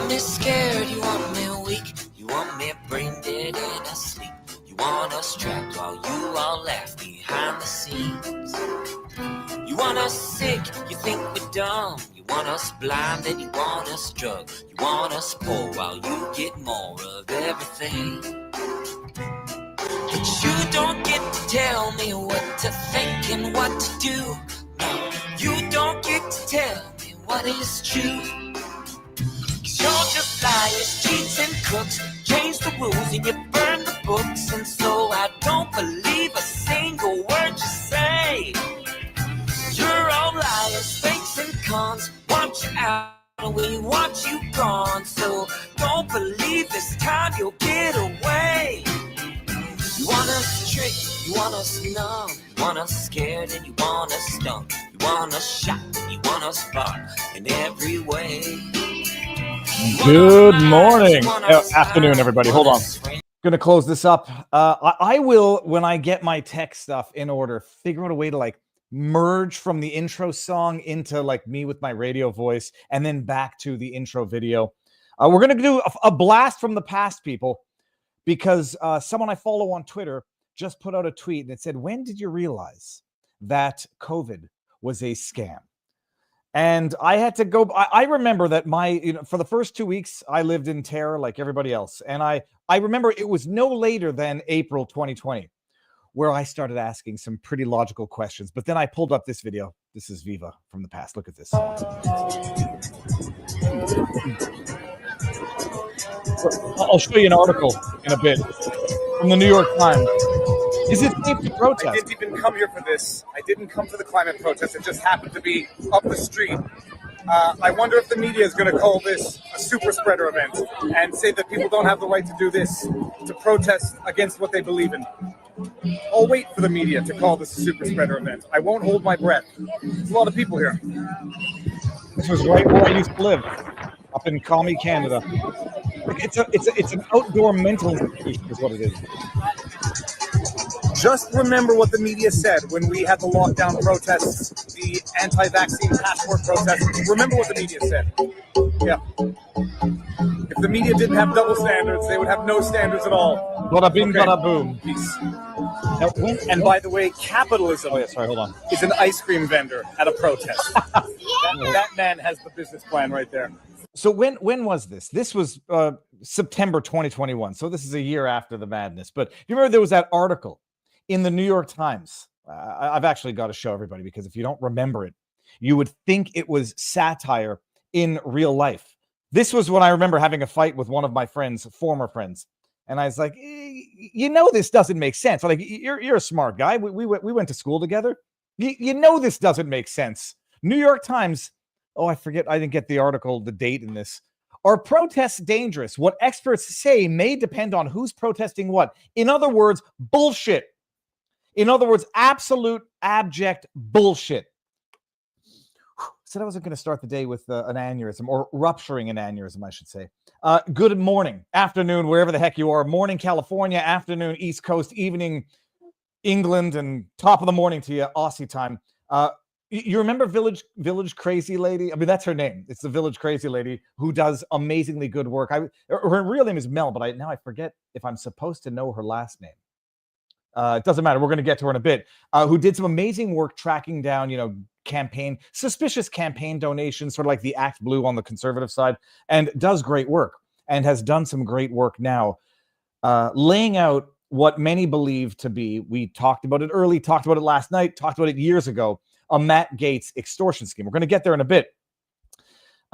want me scared, you want me weak, you want me brain dead and asleep. You want us trapped while you all laugh behind the scenes. You want us sick, you think we're dumb. You want us blind and you want us drunk. You want us poor while you get more of everything. But you don't get to tell me what to think and what to do. No, you don't get to tell me what is true. 'Cause you're just liars, cheats and crooks. Change the rules and you burn the books. And so I don't believe a single word you say. You're all liars, fakes and cons. Want you out and we want you gone. So don't believe this time you'll get away. You want us tricked, you want us numb. You want us scared and you want us stung. You want us shot and you want us barred in every way. Good morning. Afternoon, everybody. Hold on. Going to close this up. I will, when I get my tech stuff in order, figure out a way to like merge from the intro song into like me with my radio voice and then back to the intro video. We're going to do a blast from the past, people, because someone I follow on Twitter just put out a tweet and it said, when did you realize that COVID was a scam? And I had to go. I remember that for the first 2 weeks, I lived in terror like everybody else. And I remember it was no later than April 2020 where I started asking some pretty logical questions. But then I pulled up this video. This is Viva from the past. Look at this. I'll show you an article in a bit from the New York Times. Is it safe to protest? I didn't even come here for this. I didn't come for the climate protest. It just happened to be up the street. I wonder if the media is going to call this a super spreader event and say that people don't have the right to do this, to protest against what they believe in. I'll wait for the media to call this a super spreader event. I won't hold my breath. There's a lot of people here. This was right where I used to live, up in Commie, Canada. It's an outdoor mental institution is what it is. Just remember what the media said when we had the lockdown protests, the anti-vaccine passport protests. Remember what the media said. Yeah. If the media didn't have double standards, they would have no standards at all. Bada bing, bada boom. Peace. And by the way, capitalism is an ice cream vendor at a protest. that man has the business plan right there. So when was this? This was September 2021. So this is a year after the madness. But you remember there was that article in the New York Times. I've actually got to show everybody because if you don't remember it, you would think it was satire in real life. This was when I remember having a fight with one of my friends, former friends. And I was like, you know, this doesn't make sense. Like, you're a smart guy. We went to school together. You know, this doesn't make sense. New York Times. Oh, I forget. I didn't get the article, the date in this. Are protests dangerous? What experts say may depend on who's protesting what. In other words, bullshit. In other words, absolute, abject bullshit. Said I wasn't going to start the day with an aneurysm, or rupturing an aneurysm, I should say. Good morning, afternoon, wherever the heck you are. Morning, California, afternoon, East Coast, evening, England, and top of the morning to you, Aussie time. You remember VillgeCrazyLady? I mean, that's her name. It's the VillgeCrazyLady who does amazingly good work. Her real name is Mel, but now I forget if I'm supposed to know her last name. It doesn't matter. We're going to get to her in a bit. Who did some amazing work tracking down, suspicious campaign donations, sort of like the ActBlue on the conservative side, and does great work and has done some great work now, laying out what many believe to be, we talked about it early, talked about it last night, talked about it years ago, a Matt Gaetz extortion scheme. We're going to get there in a bit.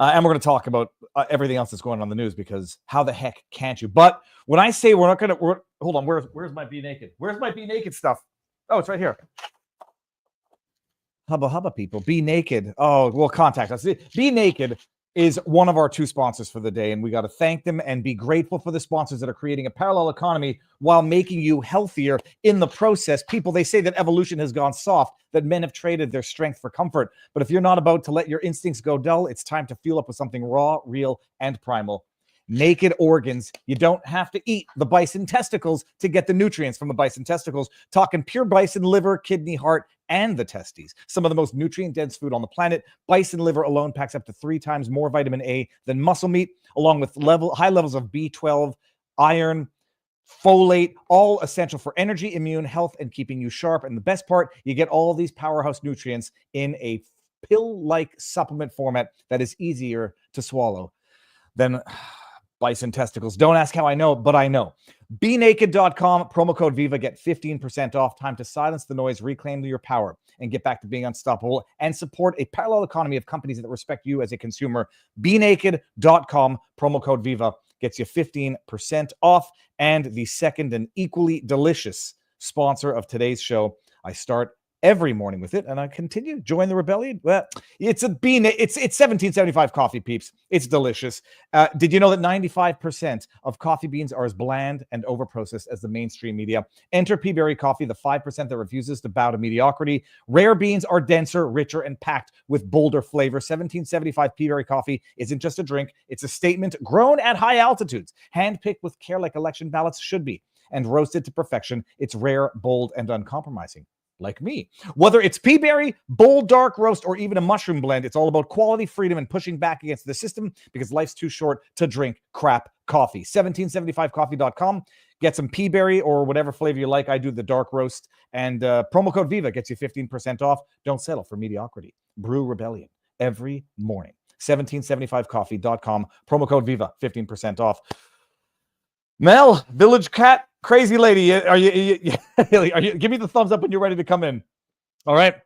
And we're going to talk about everything else that's going on in the news, because how the heck can't you? But when I say we're not going to, hold on, where's my Be Naked? Where's my Be Naked stuff? Oh, it's right here. Hubba hubba, people. Be Naked. Oh, well, contact us. Be Naked is one of our two sponsors for the day, and we got to thank them and be grateful for the sponsors that are creating a parallel economy while making you healthier in the process. People, they say that evolution has gone soft, that men have traded their strength for comfort. But if you're not about to let your instincts go dull, it's time to fuel up with something raw, real, and primal. Naked organs. You don't have to eat the bison testicles to get the nutrients from the bison testicles. Talking pure bison liver, kidney, heart, and the testes. Some of the most nutrient-dense food on the planet. Bison liver alone packs up to 3 times more vitamin A than muscle meat, along with high levels of B12, iron, folate, all essential for energy, immune health, and keeping you sharp. And the best part, you get all these powerhouse nutrients in a pill-like supplement format that is easier to swallow than bison testicles. Don't ask how I know, but I know. BeNaked.com, promo code VIVA, get 15% off. Time to silence the noise, reclaim your power, and get back to being unstoppable, and support a parallel economy of companies that respect you as a consumer. BeNaked.com, promo code VIVA, gets you 15% off. And the second and equally delicious sponsor of today's show, I start every morning with it, and I continue. Join the rebellion. Well, it's 1775 coffee, peeps. It's delicious. Did you know that 95% of coffee beans are as bland and overprocessed as the mainstream media? Enter Pea Berry Coffee, the 5% that refuses to bow to mediocrity. Rare beans are denser, richer, and packed with bolder flavor. 1775 Pea Berry Coffee isn't just a drink. It's a statement grown at high altitudes, handpicked with care like election ballots should be, and roasted to perfection. It's rare, bold, and uncompromising. Like me. Whether it's pea berry, bold dark roast, or even a mushroom blend, it's all about quality, freedom, and pushing back against the system, because life's too short to drink crap coffee. 1775coffee.com. Get some pea berry or whatever flavor you like. I do the dark roast. And promo code VIVA gets you 15% off. Don't settle for mediocrity. Brew rebellion every morning. 1775coffee.com. Promo code VIVA, 15% off. Mel, Village Cat, Crazy Lady, are you give me the thumbs up when you're ready to come in. All right.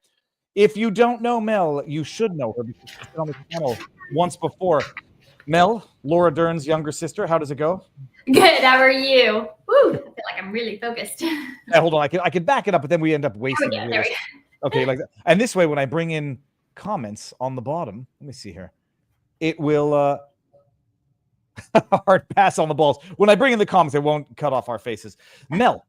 If you don't know Mel, you should know her because she's been on the channel once before. Mel, Laura Dern's younger sister, how does it go? Good. How are you? Woo, I feel like I'm really focused. Hold on, I could back it up, but then we end up wasting it. There we go. Okay, like that. And this way, when I bring in comments on the bottom, let me see here. It will hard pass on the balls. When I bring in the comments, it won't cut off our faces. Mel,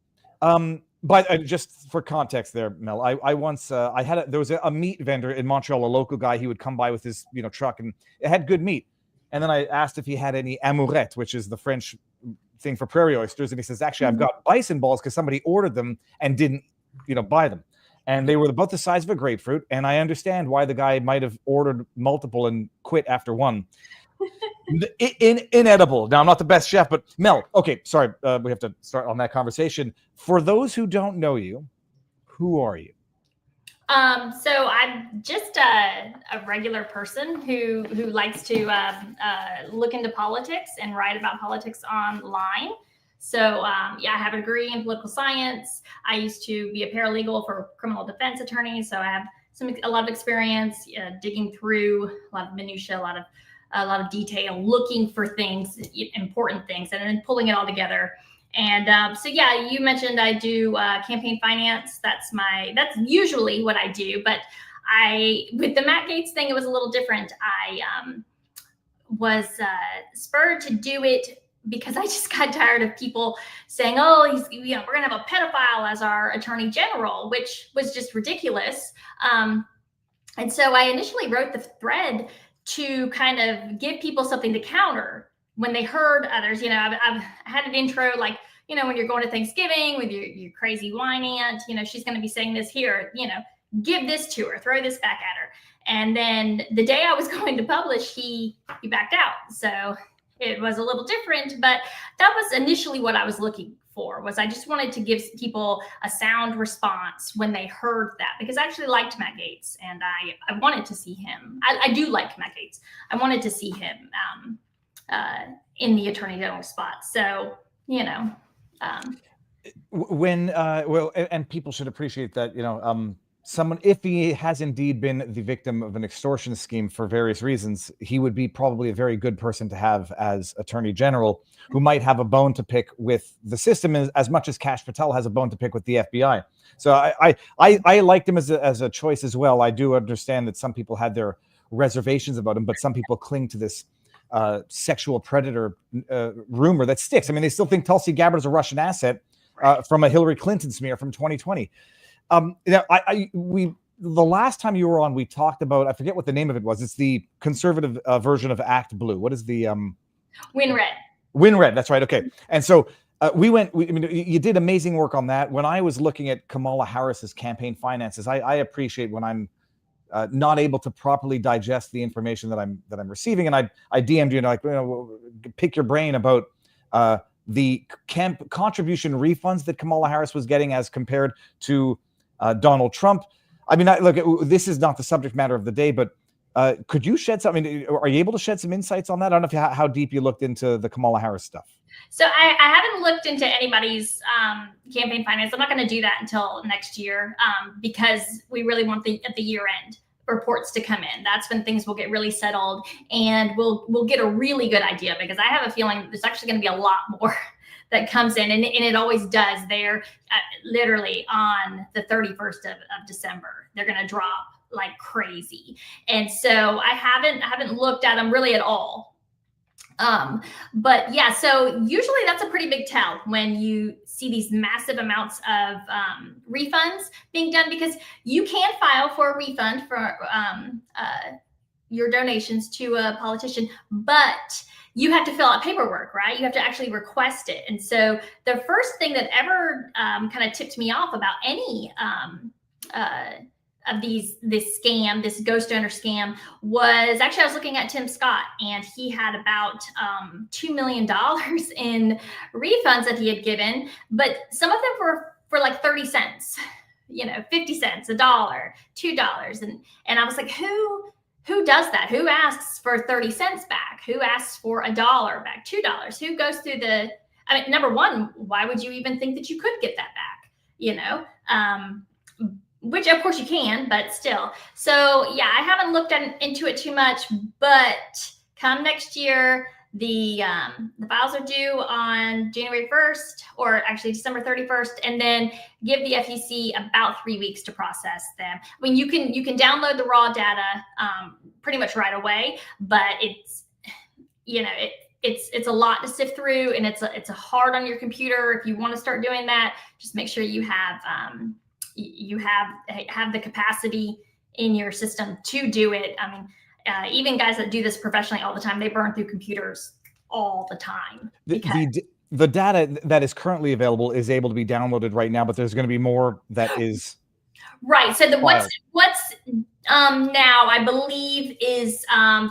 but just for context there, Mel, I once there was a meat vendor in Montreal, a local guy. He would come by with his truck, and it had good meat. And then I asked if he had any amourette, which is the French thing for prairie oysters, and he says, actually, I've got bison balls because somebody ordered them and didn't buy them. And they were about the size of a grapefruit, and I understand why the guy might have ordered multiple and quit after one. Inedible. Now, I'm not the best chef, but Mel, okay, sorry, we have to start on that conversation. For those who don't know you, who are you? So I'm just a regular person who likes to look into politics and write about politics online. So I have a degree in political science. I used to be a paralegal for criminal defense attorneys, so I have a lot of experience digging through a lot of minutia, a lot of detail, looking for things, important things, and then pulling it all together. And so, you mentioned I do campaign finance. That's usually what I do. But with the Matt Gaetz thing, it was a little different. I was spurred to do it because I just got tired of people saying, "Oh, we're going to have a pedophile as our attorney general," which was just ridiculous. And so I initially wrote the thread to kind of give people something to counter when they heard others. I've had an intro like, when you're going to Thanksgiving with your crazy wine aunt, she's going to be saying this here, give this to her, throw this back at her. And then the day I was going to publish, he backed out. So it was a little different, but that was initially what I was looking for. I just wanted to give people a sound response when they heard that, because I actually liked Matt Gaetz and I wanted to see him. I do like Matt Gaetz. I wanted to see him in the attorney general spot. So, and people should appreciate that, someone, if he has indeed been the victim of an extortion scheme for various reasons, he would be probably a very good person to have as attorney general, who might have a bone to pick with the system as much as Kash Patel has a bone to pick with the FBI. So I liked him as a choice as well. I do understand that some people had their reservations about him, but some people cling to this sexual predator rumor that sticks. I mean, they still think Tulsi Gabbard is a Russian asset from a Hillary Clinton smear from 2020. The last time you were on, we talked about, I forget what the name of it was. It's the conservative version of ActBlue. What is the WinRed? WinRed. That's right. Okay. And so I mean, you did amazing work on that. When I was looking at Kamala Harris's campaign finances, I appreciate when I'm not able to properly digest the information that I'm receiving, and I DM'd you and like, pick your brain about the contribution refunds that Kamala Harris was getting as compared to Donald Trump. I mean, look, this is not the subject matter of the day, but could you shed some? I mean, are you able to shed some insights on that? I don't know how deep you looked into the Kamala Harris stuff. So I haven't looked into anybody's campaign finance. I'm not going to do that until next year because we really want at the year end reports to come in. That's when things will get really settled, and we'll get a really good idea, because I have a feeling there's actually going to be a lot more that comes in, and it always does. They're literally on the 31st of December. They're going to drop like crazy, and so I haven't looked at them really at all. But yeah, so usually that's a pretty big tell when you see these massive amounts of refunds being done, because you can file for a refund for your donations to a politician, but you have to fill out paperwork, right? You have to actually request it. And so the first thing that ever kind of tipped me off about any of this ghost donor scam was actually, I was looking at Tim Scott, and he had about $2 million in refunds that he had given, but some of them were for like 30 cents, 50 cents, $1, $2. And I was like, who does that? Who asks for 30 cents back? Who asks for $1 back, $2? Who goes through number one, why would you even think that you could get that back? Which of course you can, but still. So yeah, I haven't looked into it too much, but come next year, the files are due on January 1st, or actually December 31st, and then give the FEC about 3 weeks to process them. I mean, you can download the raw data pretty much right away, but it's a lot to sift through, and it's a hard on your computer. If you want to start doing that, just make sure you have the capacity in your system to do it. I mean, even guys that do this professionally all the time, they burn through computers all the time. The data that is currently available is able to be downloaded right now, but there's going to be more that is right. So what's now, I believe, is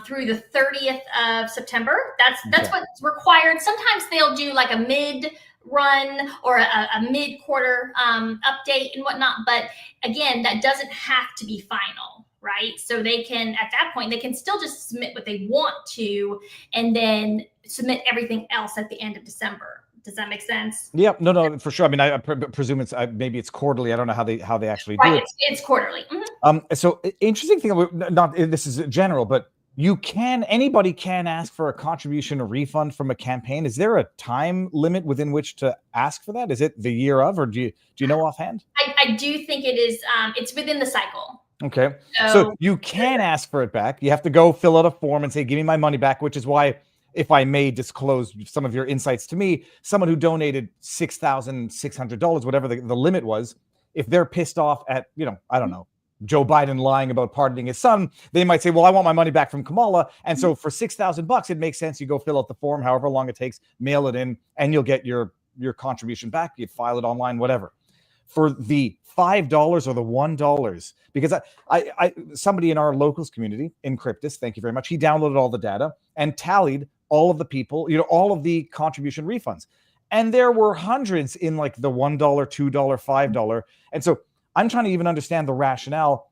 through the 30th of September. That's what's required. Sometimes they'll do like a mid-run or a mid-quarter update and whatnot, but again, that doesn't have to be final, right? So they can, at that point, they can still just submit what they want to, and then submit everything else at the end of December. Does that make sense? Yeah, no, for sure. I mean, I presume it's maybe it's quarterly. I don't know how they actually do it. It's quarterly. Mm-hmm. So interesting thing. This is general, but anybody can ask for a contribution or refund from a campaign. Is there a time limit within which to ask for that? Is it the year of, or do you know offhand? I do think it is. It's within the cycle. Okay, so you can ask for it back. You have to go fill out a form and say, "Give me my money back," which is why, if I may disclose some of your insights to me, someone who donated $6,600, whatever the limit was, if they're pissed off at, I don't know, Joe Biden lying about pardoning his son, they might say, well, I want my money back from Kamala. And so for $6,000, it makes sense. You go fill out the form, however long it takes, mail it in, and you'll get your contribution back. You file it online, whatever. For the $5 or the $1, because I somebody in our locals community, Encryptus, thank you very much, he downloaded all the data and tallied all of the people, all of the contribution refunds. And there were hundreds in like the $1, $2, $5. And so I'm trying to even understand the rationale,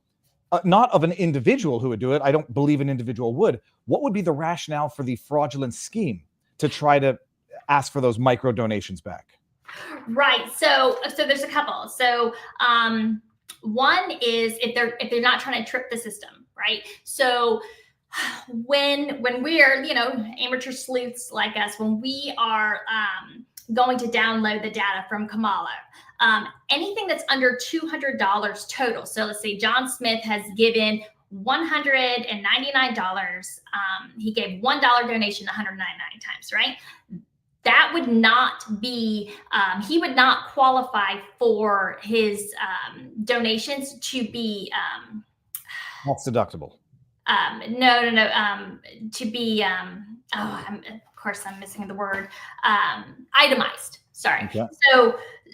not of an individual who would do it. I don't believe an individual would. What would be the rationale for the fraudulent scheme to try to ask for those micro donations back? Right. So there's a couple. So one is if they're not trying to trip the system, right? So when we're, amateur sleuths like us, when we are going to download the data from Kamala, anything that's under $200 total. So let's say John Smith has given $199. He gave $1 donation 199 times, right? That would not be, he would not qualify for his donations to be. That's deductible. No. To be, of course, I'm missing the word, itemized. Sorry. Okay.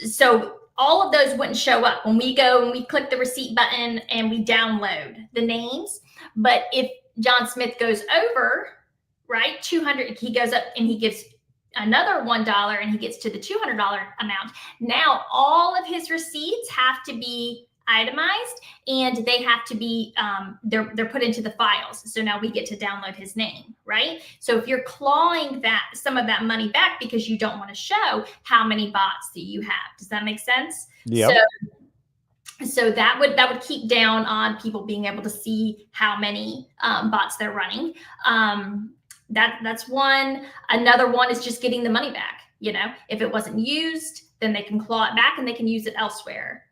So all of those wouldn't show up when we go and we click the receipt button and we download the names. But if John Smith goes over, right, 200, he goes up and he gives another $1 and he gets to the $200 amount. Now all of his receipts have to be itemized and they have to be they're put into the files. So now we get to download his name, right? So if you're clawing some of that money back because you don't want to show how many bots that you have, does that make sense? Yeah. So that would keep down on people being able to see how many bots they're running. That's one. Another one is just getting the money back. You know, if it wasn't used, then they can claw it back and they can use it elsewhere.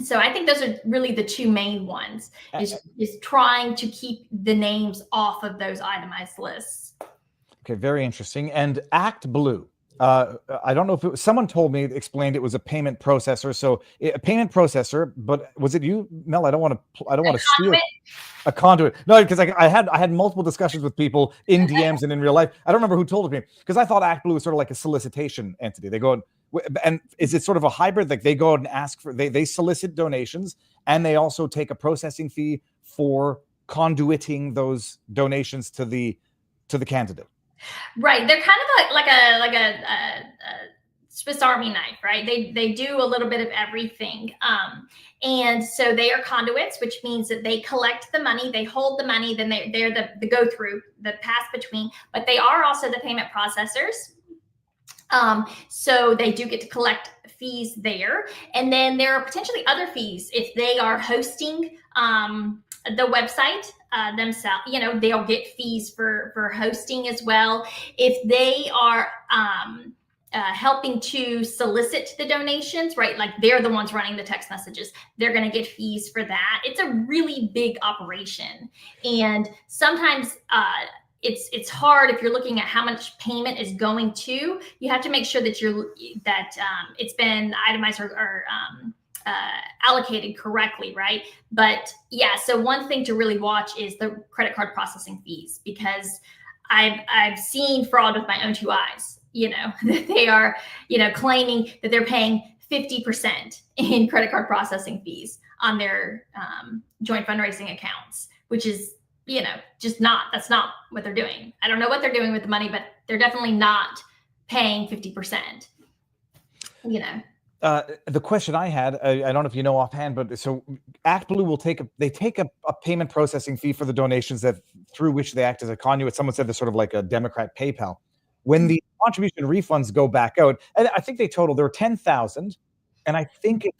So I think those are really the two main ones, is trying to keep the names off of those itemized lists. Okay, very interesting. And ActBlue. I don't know if it was, someone told me, explained it was a payment processor. So a payment processor, but was it you, Mel? I don't want to steal a conduit. No, because I had multiple discussions with people in DMs and in real life. I don't remember who told it me, because I thought ActBlue was sort of like a solicitation entity. They go and is it sort of a hybrid? Like they go out and ask for, they solicit donations and they also take a processing fee for conduiting those donations to the candidate. Right. They're kind of like a Swiss Army knife, right? They do a little bit of everything. And so they are conduits, which means that they collect the money, they hold the money, then they're the go through, the pass between, but they are also the payment processors. So they do get to collect fees there. And then there are potentially other fees if they are hosting the website themselves. You know, they'll get fees for hosting as well. If they are helping to solicit the donations, right? Like they're the ones running the text messages. They're going to get fees for that. It's a really big operation. And sometimes it's hard if you're looking at how much payment is going to. You have to make sure that it's been itemized or allocated correctly, right? But yeah, so one thing to really watch is the credit card processing fees, because I've seen fraud with my own two eyes. You know, that they are, you know, claiming that they're paying 50% in credit card processing fees on their joint fundraising accounts, which is, you know, that's not what they're doing. I don't know what they're doing with the money, but they're definitely not paying 50%, you know. The question I had, I don't know if you know offhand, but so ActBlue will take a payment processing fee for the donations through which they act as a conduit. Someone said they're sort of like a Democrat PayPal. When the contribution refunds go back out, and I think there were 10,000, and I think it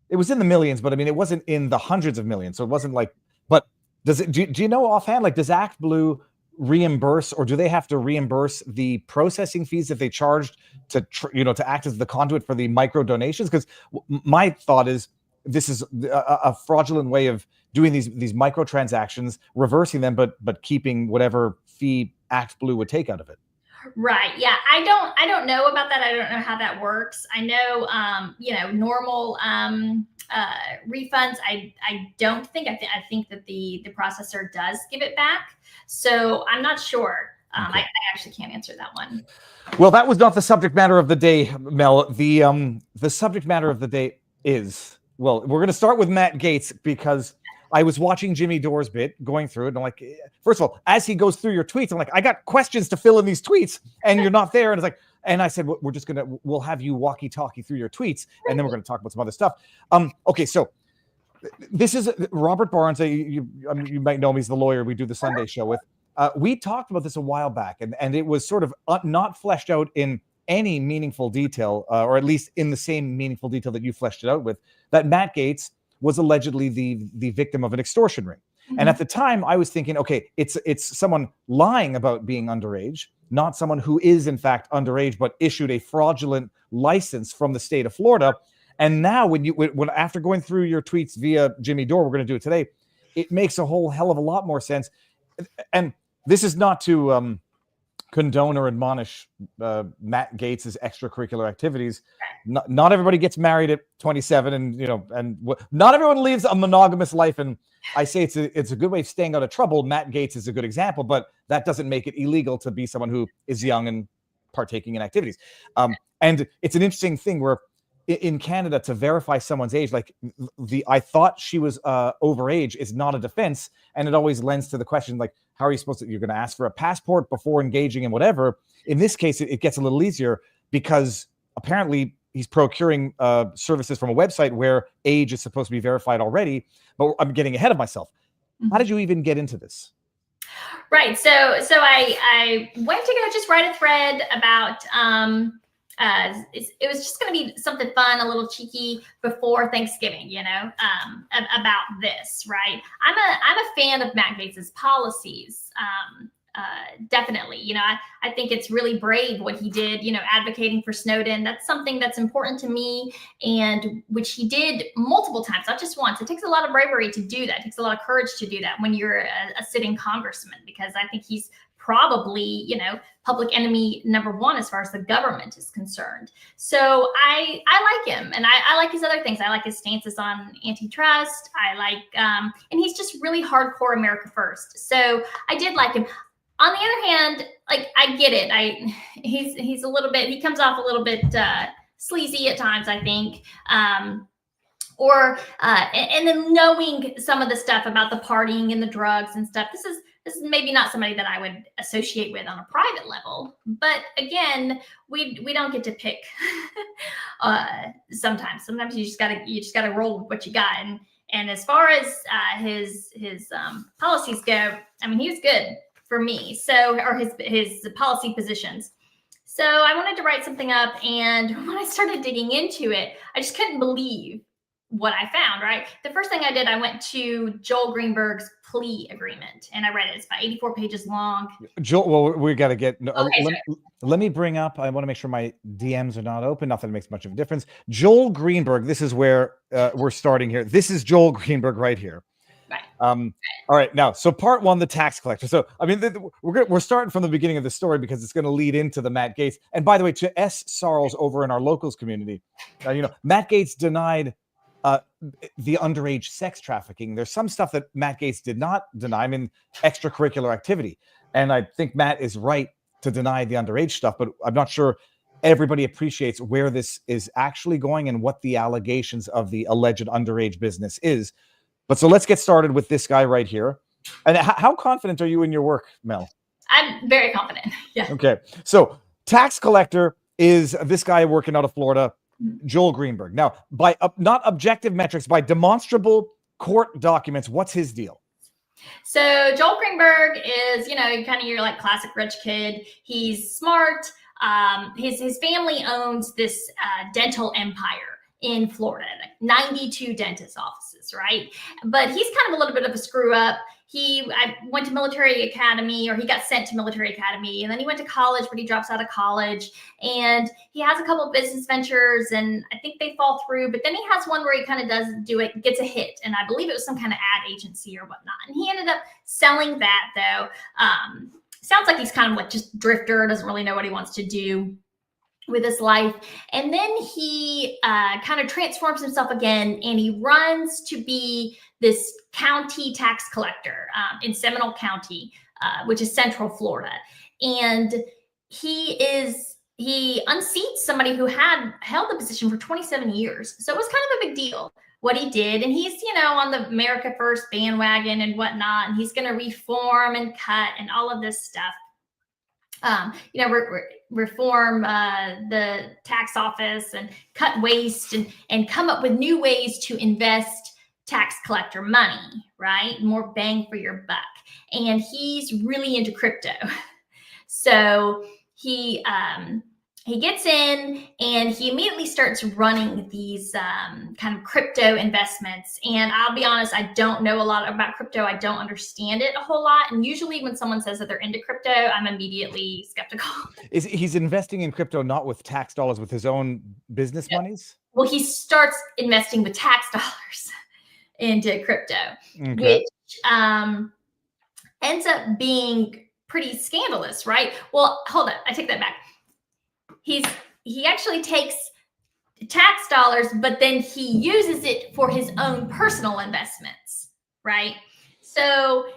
was in the millions, but I mean, it wasn't in the hundreds of millions. So it wasn't like, but do you know offhand, like, does ActBlue reimburse, or do they have to reimburse the processing fees that they charged to act as the conduit for the micro donations? Because my thought is this is a fraudulent way of doing these micro transactions, reversing them, but keeping whatever fee ActBlue would take out of it. Right. Yeah. I don't know about that. I don't know how that works. I know, normal refunds. I don't think, I think that the processor does give it back. So I'm not sure. Okay. I actually can't answer that one. Well, that was not the subject matter of the day, Mel. The subject matter of the day is, well, we're going to start with Matt Gaetz, because I was watching Jimmy Dore's bit, going through it, and I'm like, first of all, as he goes through your tweets, I'm like, I got questions to fill in these tweets, and you're not there. And it's like, and I said, we'll have you walkie-talkie through your tweets, and then we're going to talk about some other stuff. Okay, so this is Robert Barnes. You might know him. He's the lawyer we do the Sunday show with. We talked about this a while back, and it was sort of not fleshed out in any meaningful detail, or at least in the same meaningful detail that you fleshed it out with, that Matt Gaetz was allegedly the victim of an extortion ring. Mm-hmm. And at the time I was thinking, okay, it's someone lying about being underage, not someone who is in fact underage, but issued a fraudulent license from the state of Florida. And now when after going through your tweets via Jimmy Dore, we're going to do it today, it makes a whole hell of a lot more sense. And this is not to condone or admonish Matt Gaetz's extracurricular activities, not everybody gets married at 27, and not everyone lives a monogamous life. And I say it's a good way of staying out of trouble. Matt Gaetz is a good example, but that doesn't make it illegal to be someone who is young and partaking in activities. And it's an interesting thing where in Canada, to verify someone's age, like I thought she was overage is not a defense, and it always lends to the question, like, how are you supposed to? You're going to ask for a passport before engaging in whatever. In this case, it gets a little easier because apparently he's procuring services from a website where age is supposed to be verified already. But I'm getting ahead of myself. How did you even get into this? Right. So I went to go just write a thread about. It was just going to be something fun, a little cheeky before Thanksgiving, about this, right? I'm a fan of Matt Gaetz's policies. Definitely, I think it's really brave what he did, advocating for Snowden. That's something that's important to me, and which he did multiple times, not just once. It takes a lot of bravery to do that. It takes a lot of courage to do that when you're a sitting congressman, because I think he's probably, public enemy number one as far as the government is concerned. So I like him, and I like his other things. I like his stances on antitrust. I like, and he's just really hardcore America first. So I did like him. On the other hand, like, I get it. He's a little bit, he comes off a little bit sleazy at times, I think. And then knowing some of the stuff about the partying and the drugs and stuff, this is maybe not somebody that I would associate with on a private level. But again, we don't get to pick. Sometimes you just gotta roll with what you got. And as far as his policies go, I mean, he was good for me. So, or his policy positions. So I wanted to write something up, and when I started digging into it, I just couldn't believe what I found, right? The first thing I did, I went to Joel Greenberg's plea agreement, and I read it. It's about 84 pages long. Joel, well, we got to get, Okay, let me bring up, I want to make sure my DMs are not open. Not that it makes much of a difference. Joel Greenberg, this is where we're starting here. This is Joel Greenberg right here. Right. All right. Now, so part one, the tax collector. So, I mean, we're starting from the beginning of the story because it's going to lead into the Matt Gaetz. And by the way, to S. Sarles over in our locals community, Matt Gaetz denied the underage sex trafficking. There's some stuff that Matt Gaetz did not deny. I mean, extracurricular activity. And I think Matt is right to deny the underage stuff, but I'm not sure everybody appreciates where this is actually going and what the allegations of the alleged underage business is. But so let's get started with this guy right here. And how confident are you in your work, Mel? I'm very confident. Yeah. Okay. So tax collector is this guy working out of Florida, Joel Greenberg. Now, by not objective metrics, by demonstrable court documents, what's his deal? So Joel Greenberg is, kind of your like classic rich kid. He's smart. His family owns this dental empire in Florida, like 92 dentist offices, right? But he's kind of a little bit of a screw up. I went to military academy, or he got sent to military academy, and then he went to college, but he drops out of college, and he has a couple of business ventures, and I think they fall through, but then he has one where he kind of gets a hit, and I believe it was some kind of ad agency or whatnot, and he ended up selling that, though. Sounds like he's kind of like just drifter, doesn't really know what he wants to do with his life. And then he kind of transforms himself again, and he runs to be this county tax collector in Seminole County, which is Central Florida. And he unseats somebody who had held the position for 27 years. So it was kind of a big deal what he did. And he's, on the America First bandwagon and whatnot, and he's going to reform and cut and all of this stuff. Reform the tax office and cut waste and come up with new ways to invest tax collector money, right? More bang for your buck. And he's really into crypto. So he gets in and he immediately starts running these kind of crypto investments. And I'll be honest, I don't know a lot about crypto. I don't understand it a whole lot. And usually when someone says that they're into crypto, I'm immediately skeptical. He's investing in crypto not with tax dollars, with his own business monies? Well, he starts investing with tax dollars into crypto, Okay. which ends up being pretty scandalous, right? Well, hold on. I take that back. He actually takes tax dollars, but then he uses it for his own personal investments, right? So,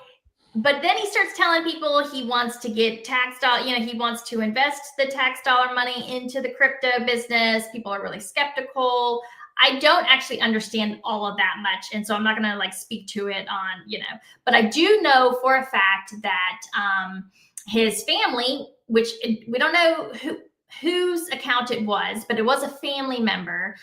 but then he starts telling people he wants to get tax dollar, he wants to invest the tax dollar money into the crypto business. People are really skeptical. I don't actually understand all of that much. And so I'm not going to like speak to it on, but I do know for a fact that his family, which we don't know whose account it was, but it was a family member,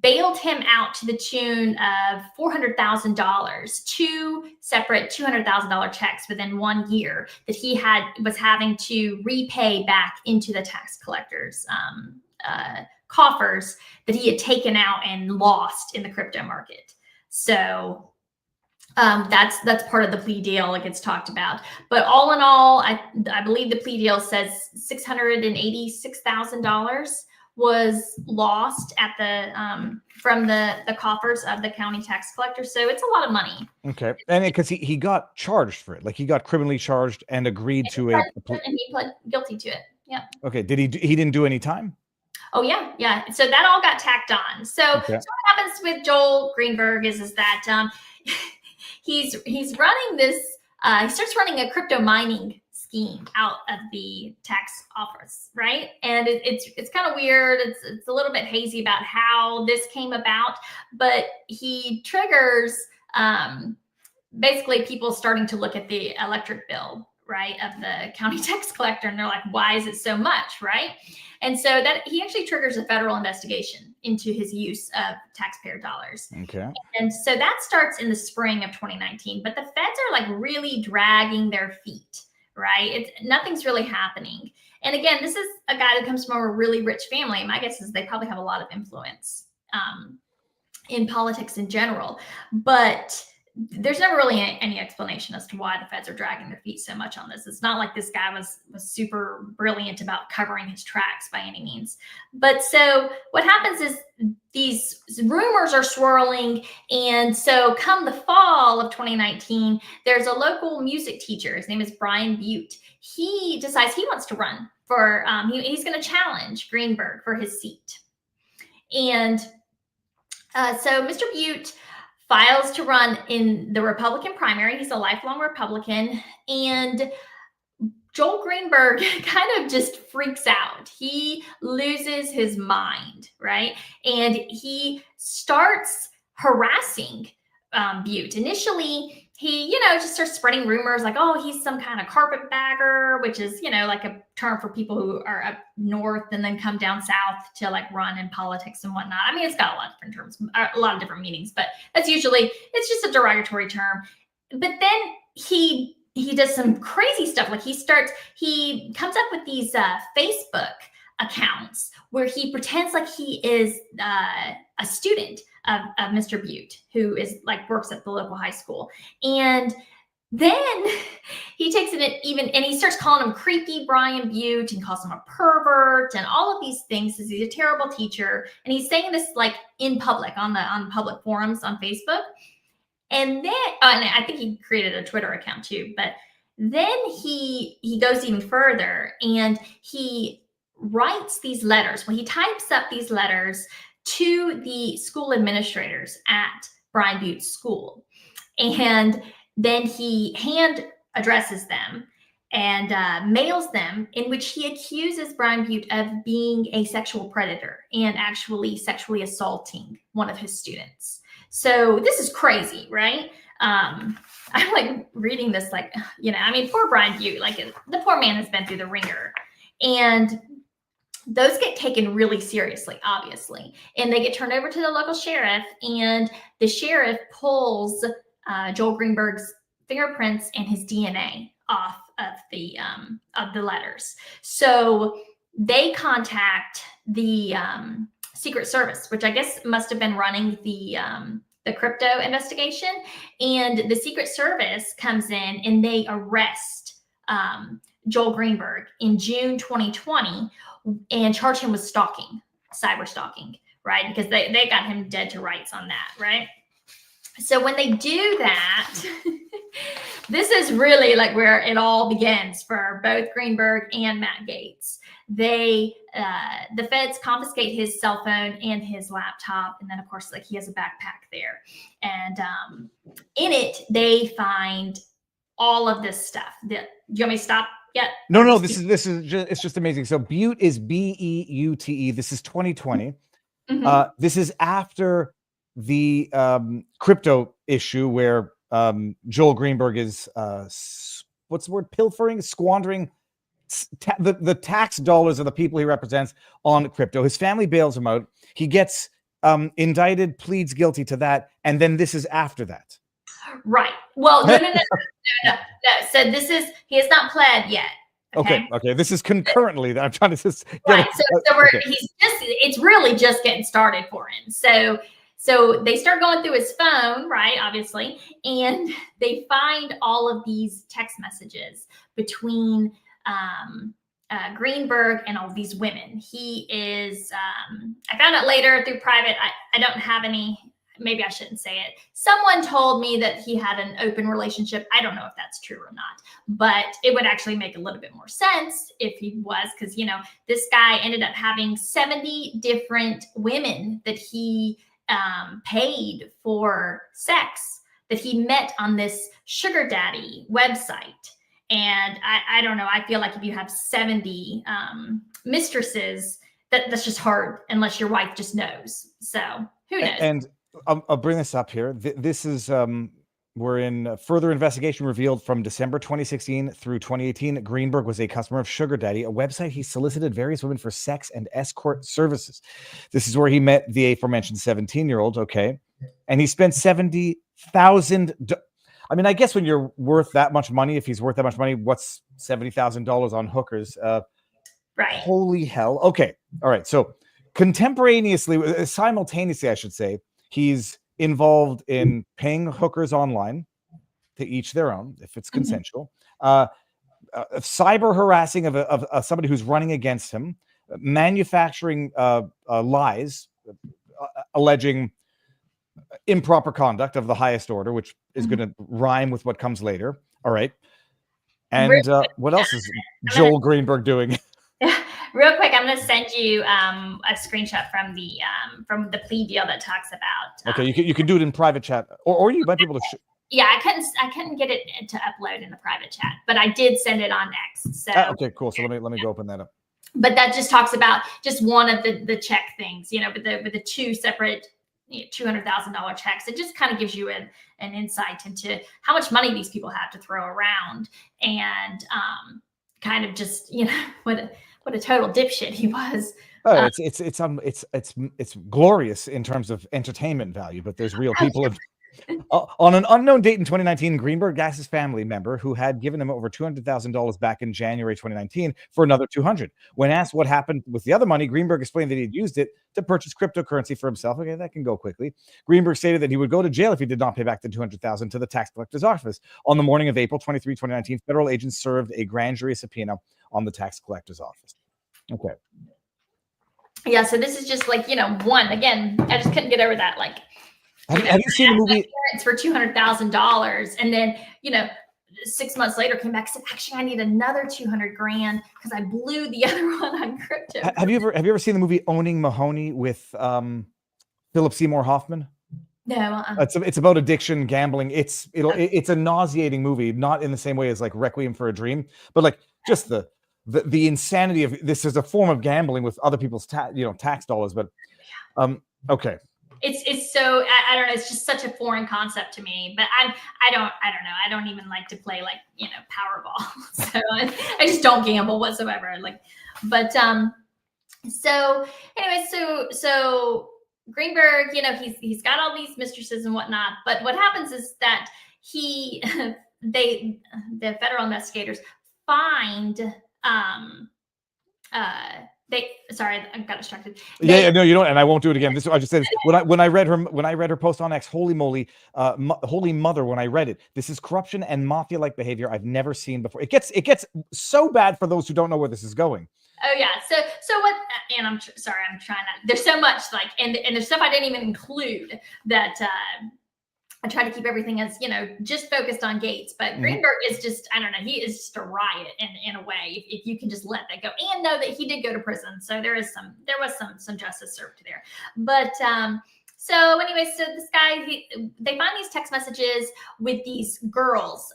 bailed him out to the tune of $400,000, two separate $200,000 checks within 1 year that he was having to repay back into the tax collector's coffers that he had taken out and lost in the crypto market. So that's part of the plea deal, like it's talked about. But all in all, I believe the plea deal says $686,000 was lost at the from the coffers of the county tax collector. So it's a lot of money. Okay, and because he got charged for it, like he got criminally charged and agreed to it, and he pled guilty to it. Yeah. Okay, he didn't do any time? Oh yeah. So that all got tacked on. So, okay. So what happens with Joel Greenberg is that he's running this. He starts running a crypto mining scheme out of the tax office, right? And it's kind of weird. It's a little bit hazy about how this came about, but he triggers basically people starting to look at the electric bill, right, of the county tax collector, and they're like, why is it so much, right? And so that he actually triggers a federal investigation into his use of taxpayer dollars. Okay. And so that starts in the spring of 2019, but the feds are like really dragging their feet, right? Nothing's really happening. And again, this is a guy that comes from a really rich family. My guess is they probably have a lot of influence in politics in general, but there's never really any explanation as to why the feds are dragging their feet so much on this. It's not like this guy was super brilliant about covering his tracks by any means. But so what happens is these rumors are swirling. And so come the fall of 2019, there's a local music teacher. His name is Brian Butte. He decides he wants to run for, he's going to challenge Greenberg for his seat. And so Mr. Butte files to run in the Republican primary. He's a lifelong Republican. And Joel Greenberg kind of just freaks out. He loses his mind, right? And he starts harassing Butte. Initially, he, just starts spreading rumors like, oh, he's some kind of carpetbagger, which is, like a term for people who are up north and then come down south to like run in politics and whatnot. I mean, it's got a lot of different terms, a lot of different meanings, but it's just a derogatory term. But then he does some crazy stuff. Like he comes up with these Facebook accounts where he pretends like he is a student of Mr. Butte, who is like works at the local high school. And then he takes it and he starts calling him creepy Brian Butte and calls him a pervert and all of these things. He's a terrible teacher. And he's saying this like in public on public forums on Facebook. And then, and I think he created a Twitter account too, but then he goes even further and he writes these letters. Well, he types up these letters to the school administrators at Brian Butte's school. And then he hand addresses them and mails them, in which he accuses Brian Butte of being a sexual predator and actually sexually assaulting one of his students. So this is crazy, right? I'm like reading this, like, poor Brian Butte, like the poor man has been through the ringer. And those get taken really seriously, obviously. And they get turned over to the local sheriff, and the sheriff pulls Joel Greenberg's fingerprints and his DNA off of the letters. So they contact the Secret Service, which I guess must have been running the crypto investigation. And the Secret Service comes in and they arrest Joel Greenberg in June 2020 and charge him with stalking, cyber stalking, right? Because they got him dead to rights on that, right? So when they do that, this is really like where it all begins for both Greenberg and Matt Gaetz. They, the feds confiscate his cell phone and his laptop. And then of course, like he has a backpack there. And in it, they find all of this stuff. Do you want me to stop yet? No, this is just, it's just amazing. So Butte is B-E-U-T-E. This is 2020. Mhm. This is after the crypto issue where Joel Greenberg is what's the word, squandering the tax dollars of the people he represents on crypto. His family bails him out. He gets indicted, pleads guilty to that, and then this is after that. Right. Well, no. So this is, he has not pled yet. Okay. This is concurrently that I'm trying to just right. It's really just getting started for him. So they start going through his phone, right? Obviously, and they find all of these text messages between Greenberg and all these women. He is, I found out later through private, I don't have any, maybe I shouldn't say it. Someone told me that he had an open relationship. I don't know if that's true or not, but it would actually make a little bit more sense if he was, because, you know, this guy ended up having 70 different women that he paid for sex that he met on this sugar daddy website. And I don't know. I feel like if you have 70 mistresses, that's just hard unless your wife just knows. So who knows? And I'll bring this up here. This is we're in further investigation revealed from December 2016 through 2018. Greenberg was a customer of Sugar Daddy, a website he solicited various women for sex and escort services. This is where he met the aforementioned 17-year-old. Okay, and he spent $70,000. I mean, I guess when you're worth that much money, if he's worth that much money, what's $70,000 on hookers? Right. Holy hell. Okay. All right. So contemporaneously, simultaneously, I should say, he's involved in paying hookers online, to each their own, if it's consensual, cyber harassing of somebody who's running against him, manufacturing lies, alleging improper conduct of the highest order, which is going to rhyme with what comes later. All right. And what else is Joel Greenberg doing? Real quick, I'm going to send you a screenshot from the plea deal that talks about. Okay, you can do it in private chat, or you might be able to. Yeah, I couldn't get it to upload in the private chat, but I did send it on X. So okay, cool. So let me go open that up. But that just talks about just one of the check things, you know, with the two separate $200,000 checks. It just kind of gives you an insight into how much money these people have to throw around, and kind of just, you know, what a total dipshit he was. Oh, it's glorious in terms of entertainment value, but there's real people. On an unknown date in 2019, Greenberg asked his family member who had given him over $200,000 back in January 2019 for another $200,000. When asked what happened with the other money, Greenberg explained that he had used it to purchase cryptocurrency for himself. Okay, that can go quickly. Greenberg stated that he would go to jail if he did not pay back the $200,000 to the tax collector's office. On the morning of April 23, 2019, federal agents served a grand jury subpoena on the tax collector's office. Okay. Yeah, so this is just like, you know, one, again, I just couldn't get over that. Like, have you seen the movie? It's for $200,000, and then, you know, 6 months later came back and said, actually, I need another $200,000 because I blew the other one on crypto. Have you ever seen the movie Owning Mahoney with Philip Seymour Hoffman? No. It's about addiction, gambling. It's a nauseating movie, not in the same way as like Requiem for a Dream, but like just the insanity of this is a form of gambling with other people's tax dollars. But okay. It's so, I don't know. It's just such a foreign concept to me, but I don't know. I don't even like to play, like, you know, Powerball. So I just don't gamble whatsoever. Like, but, so anyway, so Greenberg, you know, he's got all these mistresses and whatnot, but what happens is that the federal investigators find, sorry, I got distracted. No, you don't, and I won't do it again. I just said when I read her post on X, holy moly, holy mother! When I read it, this is corruption and mafia-like behavior I've never seen before. It gets so bad for those who don't know where this is going. Oh yeah, so what? And I'm trying to. There's so much, like, and there's stuff I didn't even include that I try to keep everything as, just focused on Gaetz. But Greenberg is just, I don't know, he is just a riot in a way, if you can just let that go and know that he did go to prison. So there was some justice served there. But so anyway, so this guy, they find these text messages with these girls,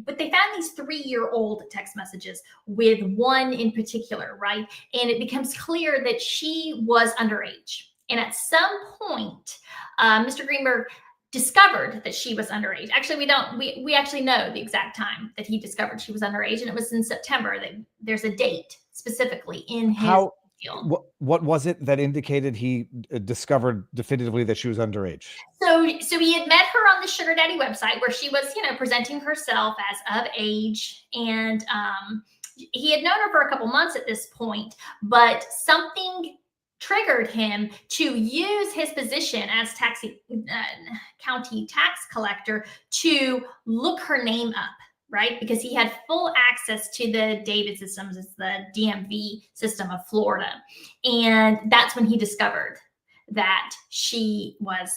but they found these 3-year-old text messages with one in particular, right? And it becomes clear that she was underage. And at some point, Mr. Greenberg discovered that she was underage. Actually, we actually know the exact time that he discovered she was underage, and it was in September. There's a date specifically in his deal. What was it that indicated he discovered definitively that she was underage? So he had met her on the Sugar Daddy website, where she was, presenting herself as of age, and he had known her for a couple months at this point, but something triggered him to use his position as county tax collector to look her name up, right? Because he had full access to the David systems, it's the DMV system of Florida. And that's when he discovered that she was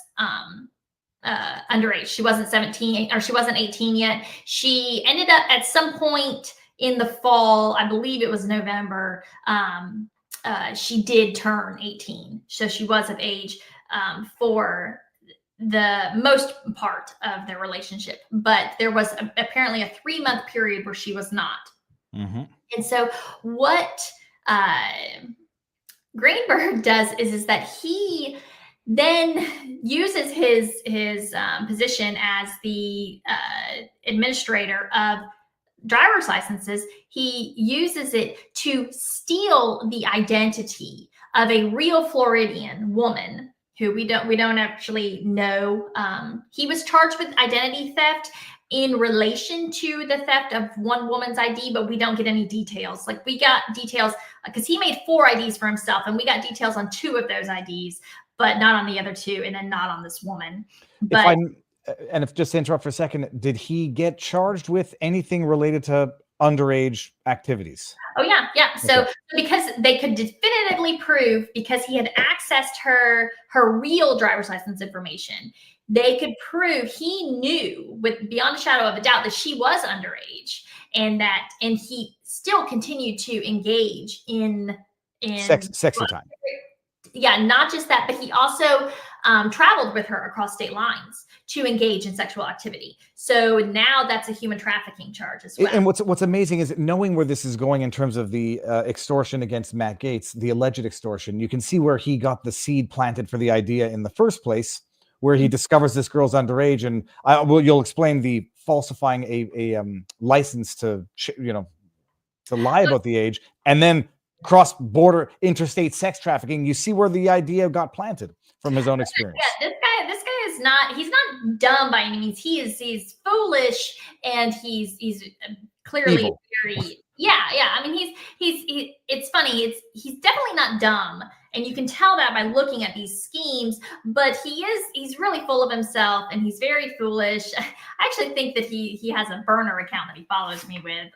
underage. She wasn't 17, or she wasn't 18 yet. She ended up at some point in the fall, I believe it was November, she did turn 18. So she was of age for the most part of their relationship. But there was apparently a 3-month period where she was not. And so what Greenberg does is that he then uses his position as the administrator of driver's licenses. He uses it to steal the identity of a real Floridian woman who we don't actually know. He was charged with identity theft in relation to the theft of one woman's ID, but we don't get any details. Like, we got details because he made 4 IDs for himself, and we got details on 2 of those IDs, but not on the other 2, and then not on this woman. But if just to interrupt for a second, did he get charged with anything related to underage activities? Oh, yeah. So because they could definitively prove, because he had accessed her real driver's license information, they could prove he knew with beyond a shadow of a doubt that she was underage, and he still continued to engage in sexy time. Yeah, not just that, but he also traveled with her across state lines to engage in sexual activity. So now that's a human trafficking charge as well. And what's amazing is knowing where this is going in terms of the extortion against Matt Gaetz, the alleged extortion. You can see where he got the seed planted for the idea in the first place, where he discovers this girl's underage, and you'll explain the falsifying a license to lie about the age, and then cross-border interstate sex trafficking. You see where the idea got planted from his own experience. Yeah, this guy is he's not dumb by any means. He's foolish, and he's clearly evil. Very, yeah. I mean, it's funny. He's definitely not dumb, and you can tell that by looking at these schemes, but he's really full of himself, and he's very foolish. I actually think that he has a burner account that he follows me with.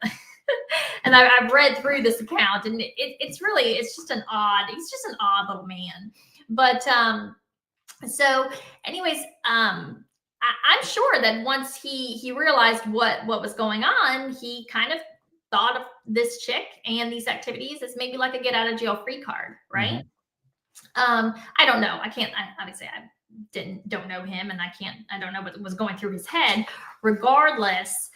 And I've read through this account, and he's just an odd little man. But so anyways, I'm sure that once he realized what was going on, he kind of thought of this chick and these activities as maybe like a get out of jail free card, right? I don't know. Obviously I don't know him, and I don't know what was going through his head. Regardless,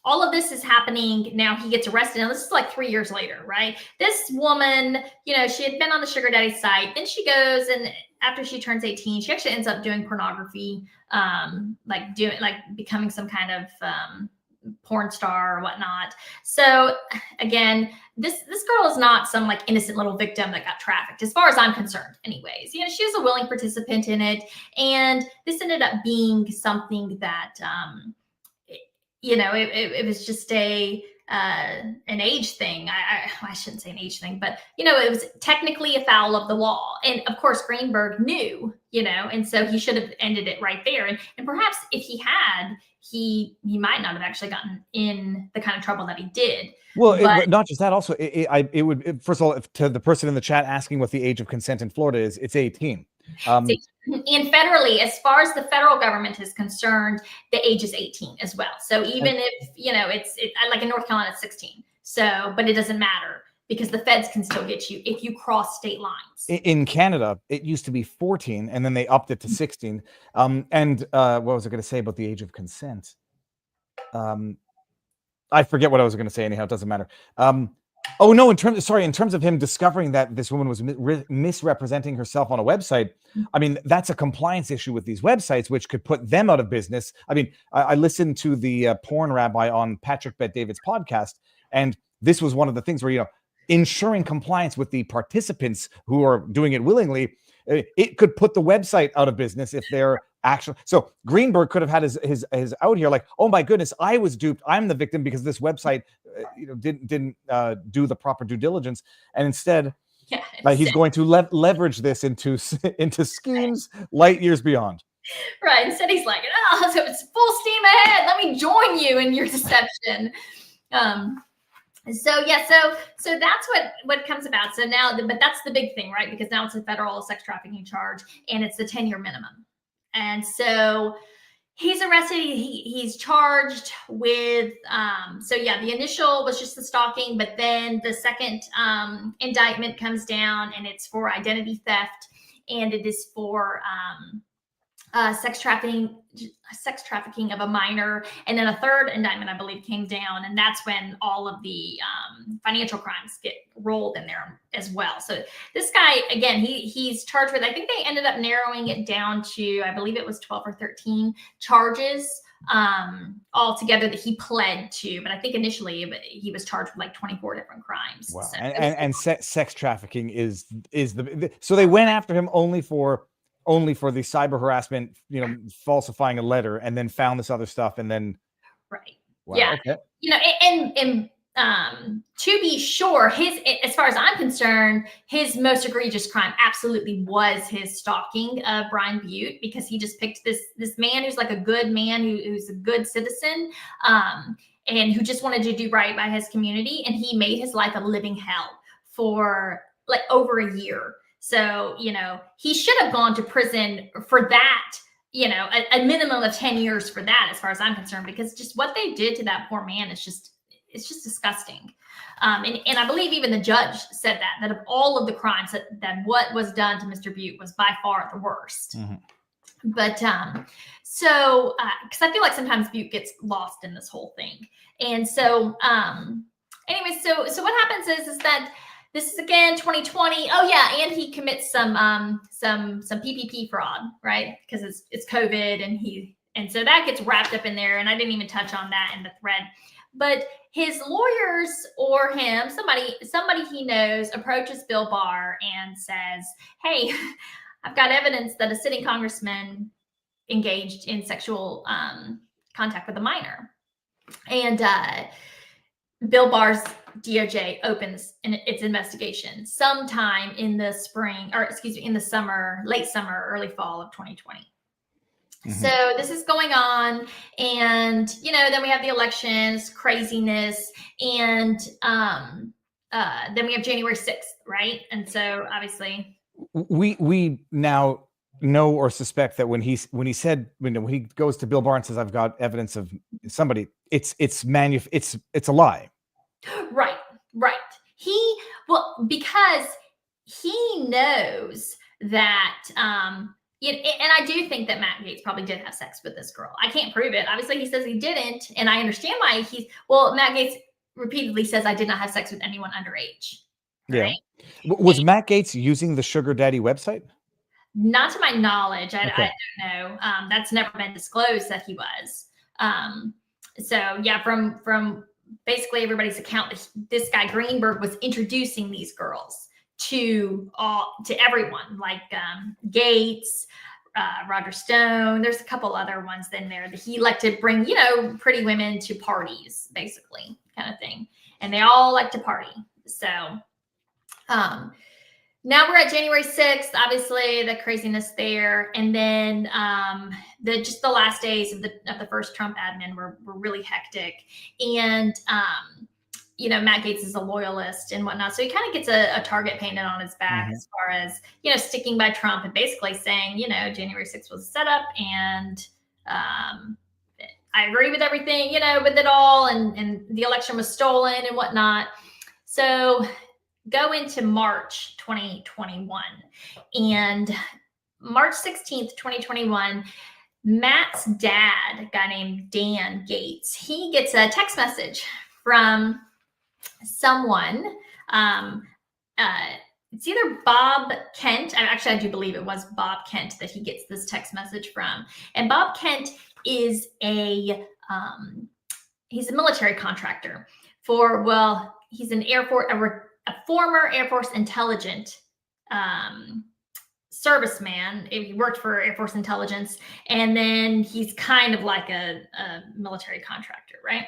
all of this is happening. Now he gets arrested. Now this is like 3 years later, right? This woman, she had been on the Sugar Daddy site. Then she goes, and after she turns 18, she actually ends up doing pornography, becoming some kind of porn star or whatnot. So again, this girl is not some like innocent little victim that got trafficked, as far as I'm concerned. Anyways, she was a willing participant in it, and this ended up being something that it was just an age thing. I shouldn't say an age thing, but it was technically a foul of the law. And of course, Greenberg knew, and so he should have ended it right there. And perhaps if he had, he might not have actually gotten in the kind of trouble that he did. Well, not just that. Also, it would, first of all, to the person in the chat asking what the age of consent in Florida is, it's 18. See, and federally, as far as the federal government is concerned, the age is 18 as well. So even if, it's like in North Carolina, it's 16. So, but it doesn't matter because the feds can still get you if you cross state lines. In Canada, it used to be 14, and then they upped it to 16. And what was I going to say about the age of consent? I forget what I was going to say anyhow. It doesn't matter. Oh no! In terms of him discovering that this woman was misrepresenting herself on a website, I mean, that's a compliance issue with these websites, which could put them out of business. I mean, I listened to the porn rabbi on Patrick Bet-David's podcast, and this was one of the things where, ensuring compliance with the participants who are doing it willingly, it could put the website out of business if they're actually. So Greenberg could have had his out here like, oh my goodness, I was duped. I'm the victim because this website, didn't do the proper due diligence, and instead, he's going to leverage this into schemes light years beyond. Right. Instead, he's like, oh, so it's full steam ahead. Let me join you in your deception. So that's what comes about. So now, but that's the big thing, right? Because now it's a federal sex trafficking charge, and it's a 10-year minimum. And so he's arrested. He's charged with. The initial was just the stalking, but then the second indictment comes down, and it's for identity theft, and it is for sex trafficking of a minor. And then a third indictment, I believe, came down, and that's when all of the financial crimes get rolled in there as well. So this guy, again, he's charged with, I think they ended up narrowing it down to, I believe it was 12 or 13 charges altogether that he pled to. But I think initially he was charged with like 24 different crimes. Wow. So, and sex trafficking is so they went after him only for the cyber harassment, falsifying a letter, and then found this other stuff, and then right. Wow, yeah. Okay. And to be sure, as far as I'm concerned, his most egregious crime absolutely was his stalking of Brian Butte, because he just picked this man who's like a good man, who's a good citizen, and who just wanted to do right by his community, and he made his life a living hell for like over a year. So, he should have gone to prison for that, a minimum of 10 years for that, as far as I'm concerned, because just what they did to that poor man is just disgusting. And I believe even the judge said that of all of the crimes that what was done to Mr. Butte was by far the worst. Mm-hmm. But because I feel like sometimes Butte gets lost in this whole thing. And so anyway, so what happens is that this is again 2020. Oh yeah, and he commits some PPP fraud, right? Because it's COVID, and so that gets wrapped up in there. And I didn't even touch on that in the thread. But his lawyers or him, somebody he knows, approaches Bill Barr and says, "Hey, I've got evidence that a sitting congressman engaged in sexual contact with a minor," and Bill Barr's DOJ opens its investigation sometime in the in the summer, late summer, early fall of 2020. Mm-hmm. So this is going on, and then we have the elections, craziness, and then we have January 6th, right? And so obviously we now know or suspect that when he goes to Bill Barr and says, "I've got evidence of somebody," it's a lie. Right. Because he knows that, and I do think that Matt Gaetz probably did have sex with this girl. I can't prove it. Obviously, he says he didn't, and I understand why Matt Gaetz repeatedly says, "I did not have sex with anyone underage." Right? Yeah. Was Matt Gaetz using the Sugar Daddy website? Not to my knowledge. Okay. I don't know. That's never been disclosed that he was. So yeah, from basically everybody's account, this guy Greenberg was introducing these girls to everyone, like Gaetz, Roger Stone. There's a couple other ones in there that he liked to bring, pretty women to parties, basically, kind of thing. And they all like to party. So now we're at January 6th, obviously the craziness there. And then just the last days of the first Trump admin were really hectic. And Matt Gaetz is a loyalist and whatnot. So he kind of gets a target painted on his back as far as, sticking by Trump and basically saying, January 6th was a setup and I agree with everything, with it all. And the election was stolen and whatnot. So go into March 2021 and March 16th, 2021, Matt's dad, a guy named Dan Gaetz, he gets a text message from someone. It's either Bob Kent. I do believe it was Bob Kent that he gets this text message from. And Bob Kent is he's a military contractor he's an Air Force, a former Air Force intelligence serviceman. He worked for Air Force intelligence, and then he's kind of like a military contractor, right?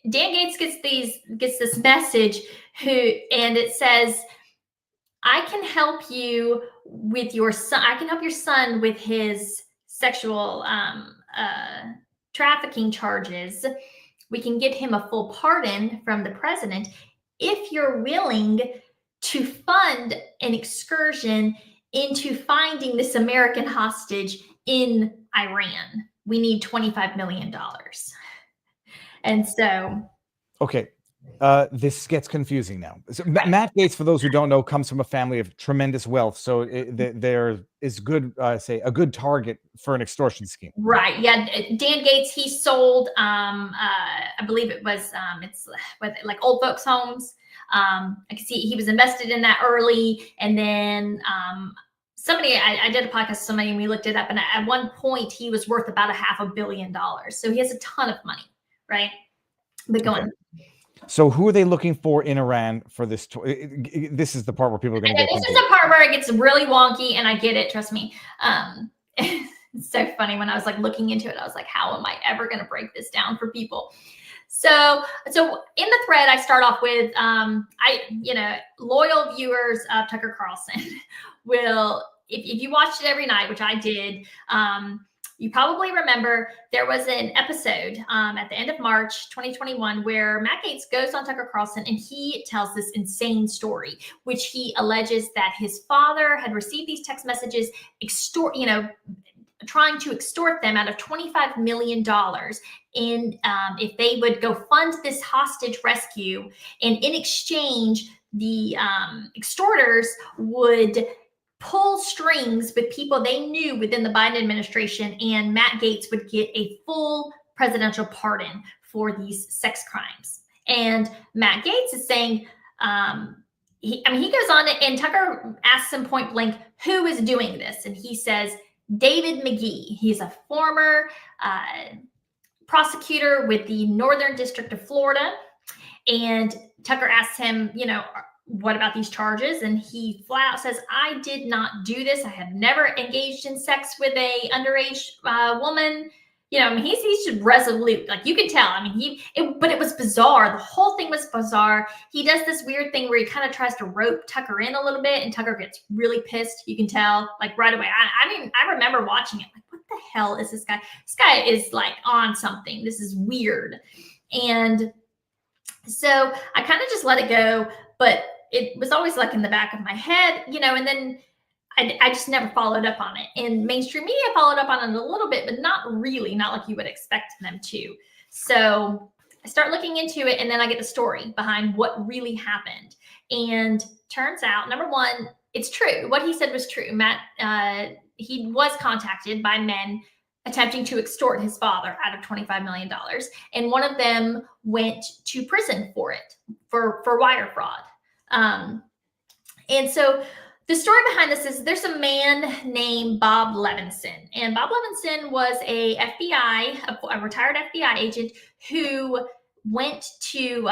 Dan Gaetz gets this message and it says, I can help you with your son. I can help your son with his sexual trafficking charges. We can get him a full pardon from the president if you're willing to fund an excursion into finding this American hostage in Iran. We need $25 million. And so, okay, this gets confusing now. So Matt Gaetz, for those who don't know, comes from a family of tremendous wealth, so there is good, a good target for an extortion scheme. Right? Yeah, Dan Gaetz, he sold, I believe it was, it's like old folks' homes. I can see he was invested in that early, and then I did a podcast with somebody and we looked it up, and at one point he was worth about $500 million. So he has a ton of money. Right. But go on. So who are they looking for in Iran for this? This is the part where people are going to get. This is the part where it gets really wonky, and I get it. Trust me. It's so funny when I was like looking into it. I was like, how am I ever going to break this down for people? So in the thread, I start off with, loyal viewers of Tucker Carlson will, if you watched it every night, which I did, you probably remember there was an episode at the end of March 2021 where Matt Gaetz goes on Tucker Carlson and he tells this insane story, which he alleges that his father had received these text messages, trying to extort them out of $25 million if they would go fund this hostage rescue. And in exchange, the extorters would pull strings with people they knew within the Biden administration, and Matt Gaetz would get a full presidential pardon for these sex crimes. And Matt Gaetz is saying, he goes on and Tucker asks him point blank, who is doing this? And he says, David McGee. He's a former prosecutor with the Northern District of Florida. And Tucker asks him, what about these charges? And he flat out says, I did not do this. I have never engaged in sex with a underage woman. He's just resolute. Like you can tell. But it was bizarre. The whole thing was bizarre. He does this weird thing where he kind of tries to rope Tucker in a little bit, and Tucker gets really pissed. You can tell, like right away. I remember watching it, like, what the hell is this guy? This guy is like on something. This is weird. And so I kind of just let it go, but it was always like in the back of my head, and then I just never followed up on it. And mainstream media followed up on it a little bit, but not really, not like you would expect them to. So I start looking into it, and then I get the story behind what really happened. And turns out, number one, it's true. What he said was true. Matt, he was contacted by men attempting to extort his father out of $25 million. And one of them went to prison for it, for wire fraud. And so the story behind this is there's a man named Bob Levinson, and Bob Levinson was a retired FBI agent who went to,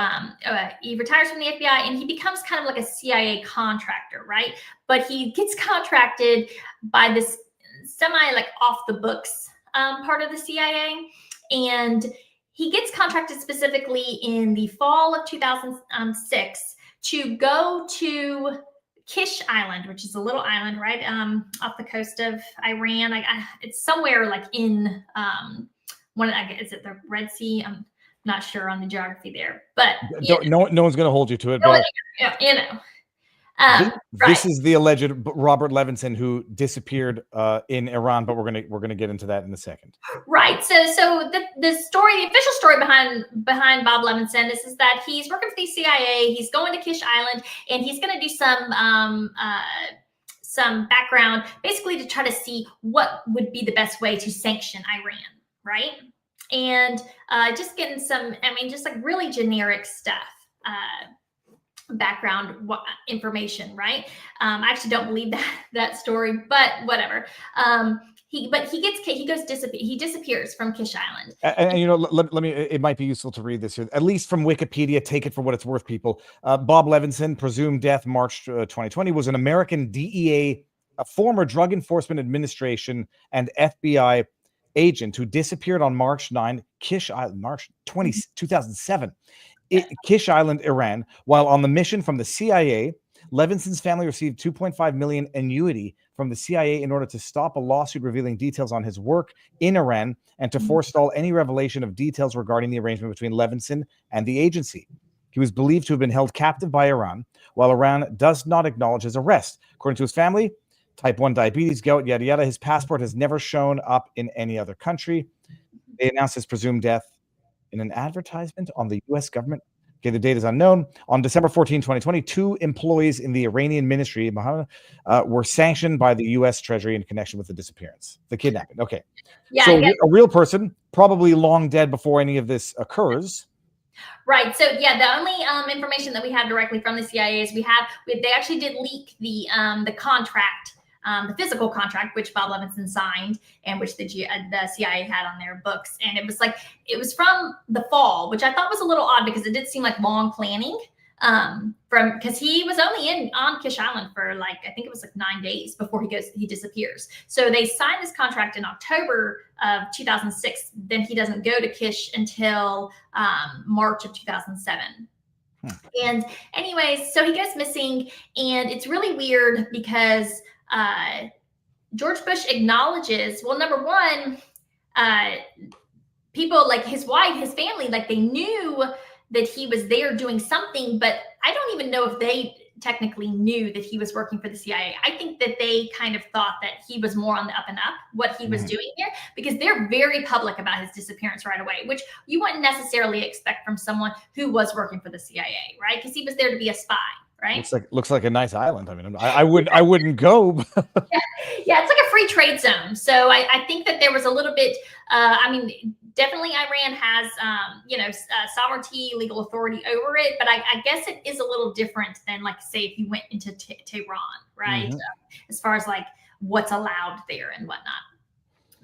he retires from the FBI and he becomes kind of like a CIA contractor, right? But he gets contracted by this like off the books part of the CIA. And he gets contracted specifically in the fall of 2006 to go to Kish Island, which is a little island right off the coast of Iran. It's somewhere like in is it the Red Sea? I'm not sure on the geography there, but No one's going to hold you to it. no, But you know. this is the alleged Robert Levinson who disappeared in Iran, but we're gonna get into that in a second. Right. So the story, the official story behind Bob Levinson is that he's working for the CIA. He's going to Kish Island, and he's going to do some background, basically to try to see what would be the best way to sanction Iran. Right. And just getting some, just like really generic stuff. Background information, right? I actually don't believe that story, but whatever. He disappears from Kish Island. And let me. It might be useful to read this here, at least from Wikipedia. Take it for what it's worth, people. Bob Levinson, presumed death March 2020, was an American DEA, a former Drug Enforcement Administration and FBI agent who disappeared on March 9, Kish Island, March 20, 2007. Kish Island, Iran, while on the mission from the CIA. Levinson's family received $2.5 million annuity from the CIA in order to stop a lawsuit revealing details on his work in Iran and to forestall any revelation of details regarding the arrangement between Levinson and the agency. He was believed to have been held captive by Iran, while Iran does not acknowledge his arrest. According to his family, type 1 diabetes, gout, yada, yada. His passport has never shown up in any other country. They announced his presumed death in an advertisement on the U.S. government. Okay, the date is unknown. On December 14, 2020, 2 employees in the Iranian ministry were sanctioned by the U.S. Treasury in connection with the disappearance, the kidnapping. Okay, yeah, so a real person, probably long dead before any of this occurs. Right. So yeah, the only information that we have directly from the CIA is they actually did leak the contract. The physical contract, which Bob Levinson signed and which the CIA had on their books. And it was from the fall, which I thought was a little odd because it did seem like long planning because he was only on Kish Island for I think it was 9 days before he disappears. So they signed this contract in October of 2006. Then he doesn't go to Kish until March of 2007. And anyways, so he goes missing, and it's really weird because George Bush acknowledges, well, number one, people like his wife, his family, they knew that he was there doing something, but I don't even know if they technically knew that he was working for the CIA. I think that they kind of thought that he was more on the up and up, what he was doing here, because they're very public about his disappearance right away, which you wouldn't necessarily expect from someone who was working for the CIA, right? Because he was there to be a spy. Right. Looks like a nice island. I wouldn't go. Yeah, it's like a free trade zone. So I think that there was a little bit. Definitely Iran has sovereignty, legal authority over it, but I guess it is a little different than say if you went into Tehran, right? As far as what's allowed there and whatnot.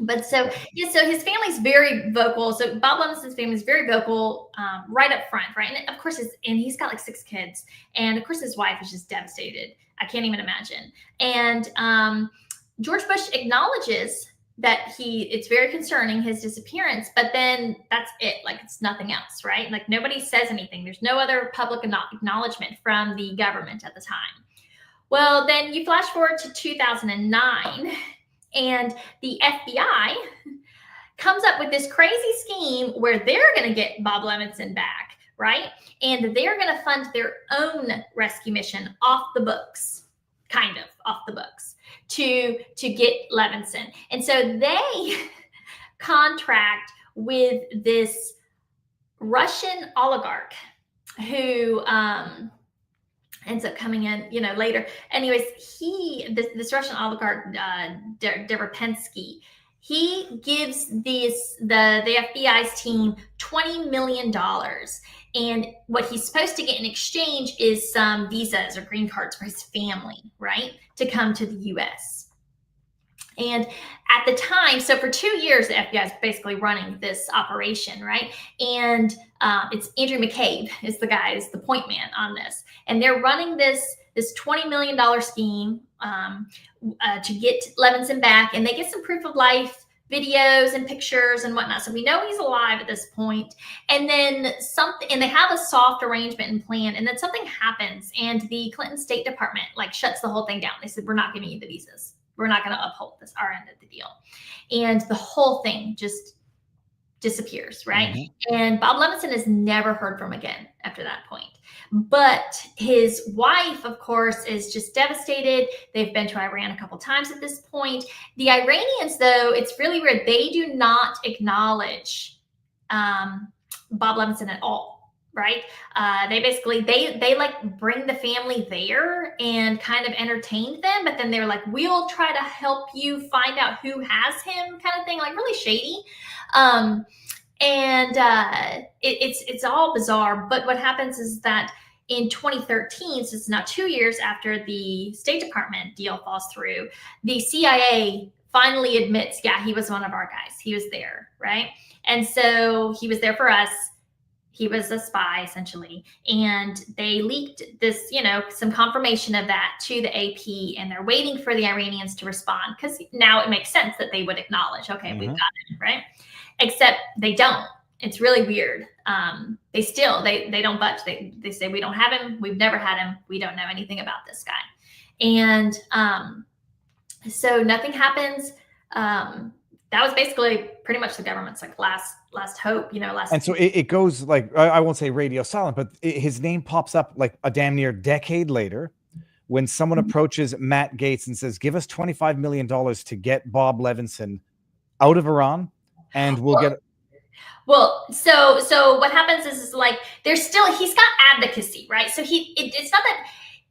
But so his family's very vocal. So Bob Levinson's family is very vocal right up front, right? And of course, he's got 6 kids. And of course, his wife is just devastated. I can't even imagine. And George Bush acknowledges that it's very concerning, his disappearance, but then that's it. It's nothing else, right? Nobody says anything. There's no other public acknowledgement from the government at the time. Well, then you flash forward to 2009. And the FBI comes up with this crazy scheme where they're going to get Bob Levinson back, right? And they're going to fund their own rescue mission off the books, kind of off the books, to get Levinson. And so they contract with this Russian oligarch who ends up coming in, later. Anyways, this Russian oligarch, Derepensky, he gives the FBI's team $20 million. And what he's supposed to get in exchange is some visas or green cards for his family, right? To come to the US. And at the time, so for 2 years, the FBI is basically running this operation, right? And it's Andrew McCabe is the point man on this. And they're running this $20 million scheme to get Levinson back. And they get some proof of life videos and pictures and whatnot. So we know he's alive at this point. And then and they have a soft arrangement and plan. And then something happens, and the Clinton State Department shuts the whole thing down. They said, we're not giving you the visas. We're not going to uphold our end of the deal. And the whole thing just disappears, right? And Bob Levinson is never heard from again after that point. But his wife, of course, is just devastated. They've been to Iran a couple times at this point. The Iranians, though, it's really weird. They do not acknowledge Bob Levinson at all, right? They basically, they like bring the family there and kind of entertain them, but then they're like, we'll try to help you find out who has him, kind of thing, like really shady. It's all bizarre. But what happens is that in 2013, so it's now 2 years after the State Department deal falls through, the CIA finally admits, yeah, he was one of our guys. He was there, right? And so he was there for us. He was a spy, essentially. And they leaked this, you know, some confirmation of that to the AP, and they're waiting for the Iranians to respond, because now it makes sense that they would acknowledge, okay, we've got him, right? Except they don't. It's really weird. They still, they don't budge. They say, we don't have him. We've never had him. We don't know anything about this guy. And so nothing happens. That was basically pretty much the government's like last hope, you know, And so it goes like, I won't say radio silent, but his name pops up like a damn near decade later when someone approaches Matt Gaetz and says, give us $25 million to get Bob Levinson out of Iran, and we'll get. Well, so what happens is like, he's got advocacy, right? So it's not that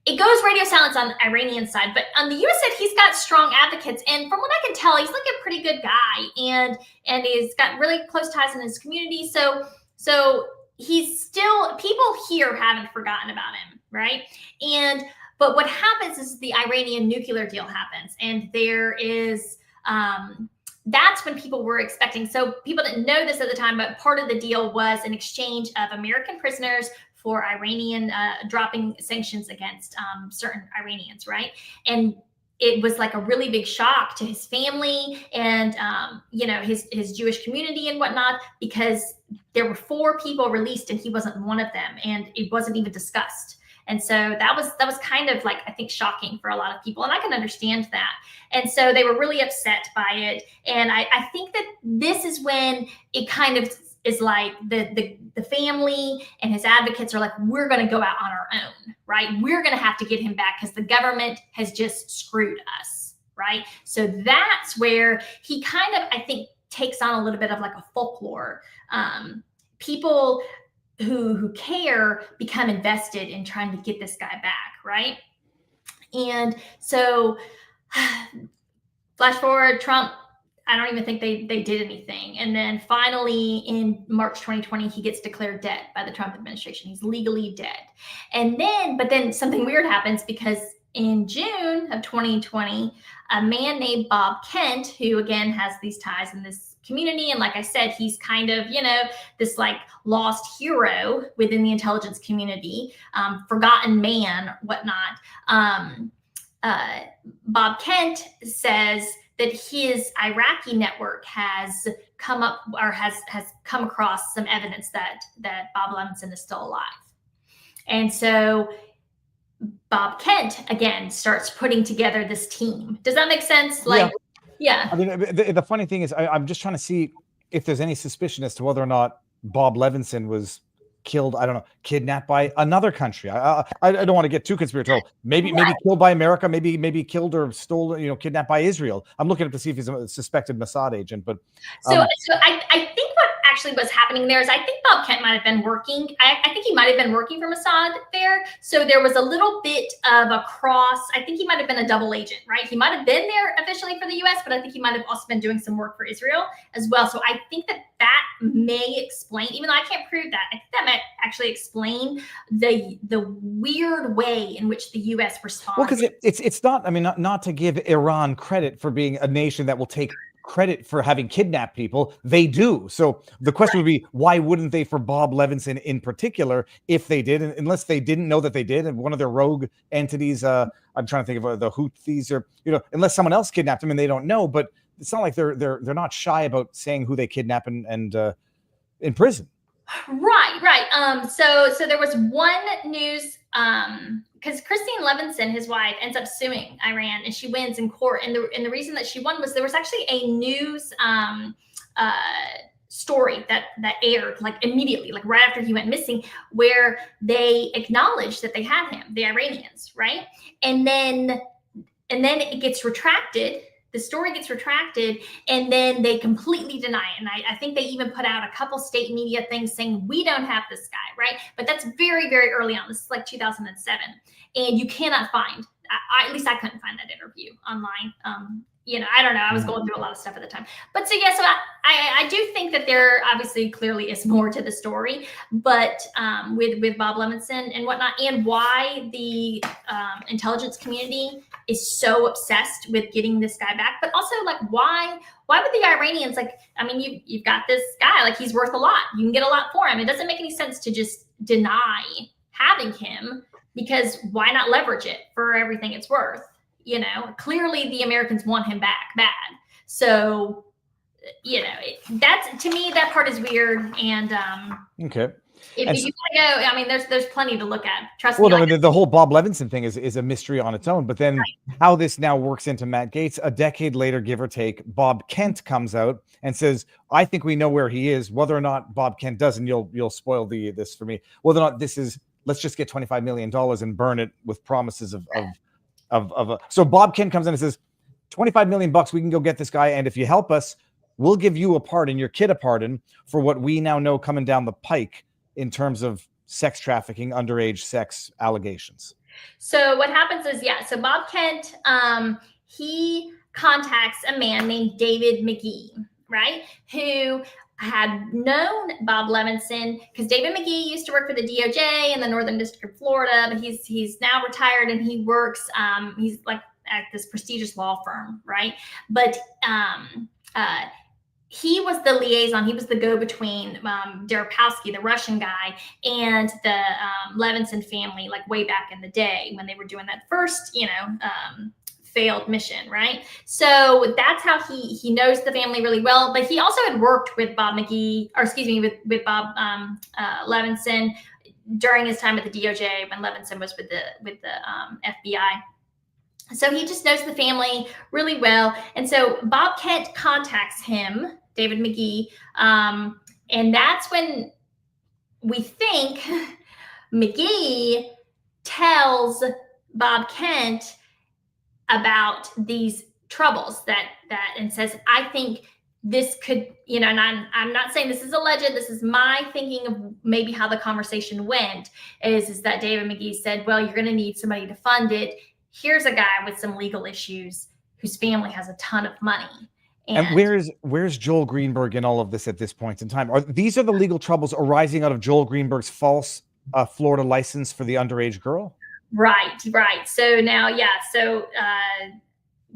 it goes radio silence on the Iranian side, but on the U.S. side, he's got strong advocates. And from what I can tell, he's like a pretty good guy, and he's got really close ties in his community. So he's still, people here haven't forgotten about him, right? But what happens is the Iranian nuclear deal happens, and there is, that's when people were expecting. So people didn't know this at the time, but part of the deal was an exchange of American prisoners for Iranian dropping sanctions against certain Iranians, right? And it was like a really big shock to his family and you know, his Jewish community and whatnot, because there were 4 people released and he wasn't one of them, and it wasn't even discussed. And so that was kind of like, I think, shocking for a lot of people, and I can understand that. And so they were really upset by it. And I think that this is when it kind of is like the family and his advocates are like, we're going to go out on our own, right? We're going to have to get him back because the government has just screwed us, right? So that's where he kind of, I think, takes on a little bit of like a folklore. People who care become invested in trying to get this guy back, right? And so flash forward, Trump, I don't even think they did anything. And then finally in March 2020, he gets declared dead by the Trump administration. He's legally dead. But then something weird happens, because in June of 2020, a man named Bob Kent, who again has these ties in this community, and like I said, he's kind of, you know, this like lost hero within the intelligence community, forgotten man, whatnot. Bob Kent says that his Iraqi network has come up, or has come across some evidence that Bob Levinson is still alive. And so Bob Kent again starts putting together this team. Does that make sense? Like, yeah. I mean, the funny thing is, I'm just trying to see if there's any suspicion as to whether or not Bob Levinson was killed, I don't know, kidnapped by another country. I don't want to get too conspiratorial. Maybe killed by America, maybe killed or stolen, you know, kidnapped by Israel. I'm looking up to see if he's a suspected Mossad agent. But so I think what actually was happening there is, I think Bob Kent might have been working. I think he might have been working for Mossad there. So there was a little bit of a cross. I think he might have been a double agent, right? He might have been there officially for the U.S., but I think he might have also been doing some work for Israel as well. So I think that may explain, even though I can't prove that, I think that might actually explain the weird way in which the U.S. responded. Well, because it's not, I mean, not to give Iran credit for being a nation that will take credit for having kidnapped people. They do. So the question would be, why wouldn't they for Bob Levinson in particular, if they did, unless they didn't know that they did, and one of their rogue entities, I'm trying to think of the Houthis, or, you know, unless someone else kidnapped them and they don't know. But it's not like they're not shy about saying who they kidnap and in prison. Right. So there was one news, because Christine Levinson, his wife, ends up suing Iran, and she wins in court. And the reason that she won was there was actually a news story that aired like immediately, like right after he went missing, where they acknowledged that they had him, the Iranians, right? And then it gets retracted. The story gets retracted, and then they completely deny it. And I think they even put out a couple state media things saying, we don't have this guy, right? But that's very, very early on. This is like 2007. And you cannot find, at least I couldn't find that interview online. I don't know. I was going through a lot of stuff at the time. But so, yeah, so I do think that there obviously clearly is more to the story, but with Bob Levinson and whatnot, and why the intelligence community is so obsessed with getting this guy back, but also like why would the Iranians, like, I mean, you've got this guy, like he's worth a lot. You can get a lot for him. It doesn't make any sense to just deny having him, because why not leverage it for everything it's worth? Clearly the Americans want him back bad. So, that's, to me, that part is weird. And okay. If you want to go, I mean, there's plenty to look at. Trust me. Well, the whole Bob Levinson thing is a mystery on its own. But then how this now works into Matt Gaetz, a decade later, give or take, Bob Kent comes out and says, I think we know where he is. Whether or not Bob Kent does, and you'll spoil this for me, whether or not this is, let's just get $25 million and burn it with promises of so Bob Kent comes in and says, $25 million, we can go get this guy. And if you help us, we'll give you a pardon, your kid a pardon, for what we now know coming down the pike in terms of sex trafficking, underage sex allegations. So what happens is, so Bob Kent, he contacts a man named David McGee, right? Who had known Bob Levinson, because David McGee used to work for the DOJ in the Northern District of Florida, but he's now retired, and he works, he's like at this prestigious law firm, right? But he was the liaison. He was the go-between, Deripowski, the Russian guy, and the Levinson family, like way back in the day when they were doing that first, failed mission, right? So that's how he knows the family really well. But he also had worked with Bob McGee, or excuse me, with Bob Levinson during his time at the DOJ when Levinson was with the FBI. So he just knows the family really well. And so Bob Kent contacts him, David McGee, and that's when we think McGee tells Bob Kent about these troubles and says, I think this could, and I'm not saying this is alleged, this is my thinking of maybe how the conversation went, is that David McGee said, well, you're going to need somebody to fund it. Here's a guy with some legal issues whose family has a ton of money. And where's Joel Greenberg in all of this at this point in time? These are the legal troubles arising out of Joel Greenberg's false Florida license for the underage girl? Right. So now,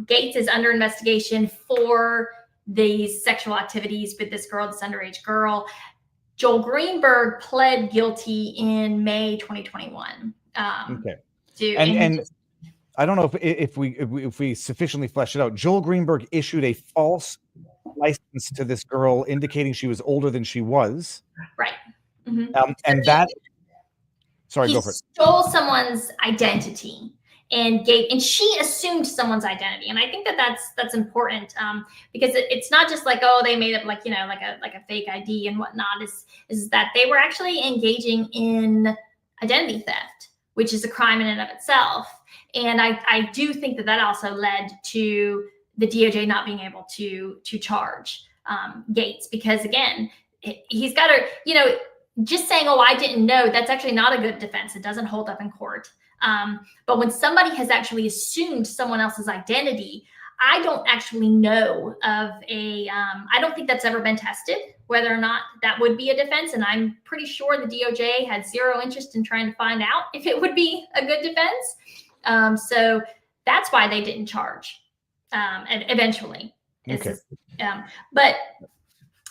Gaetz is under investigation for these sexual activities with this girl, this underage girl. Joel Greenberg pled guilty in May 2021. Okay. And I don't know if we sufficiently flesh it out. Joel Greenberg issued a false license to this girl, indicating she was older than she was. Right. Mm-hmm. And that. Sorry, go for it. Stole someone's identity and she assumed someone's identity, and I think that's important, because it's not just like, oh, they made up like a fake ID and whatnot. Is that they were actually engaging in identity theft, which is a crime in and of itself. And I do think that also led to the DOJ not being able to charge Gaetz, because again, he's got to just saying, oh, I didn't know, that's actually not a good defense. It doesn't hold up in court. But when somebody has actually assumed someone else's identity, I don't actually know of I don't think that's ever been tested, whether or not that would be a defense. And I'm pretty sure the DOJ had zero interest in trying to find out if it would be a good defense. So that's why they didn't charge eventually. Okay.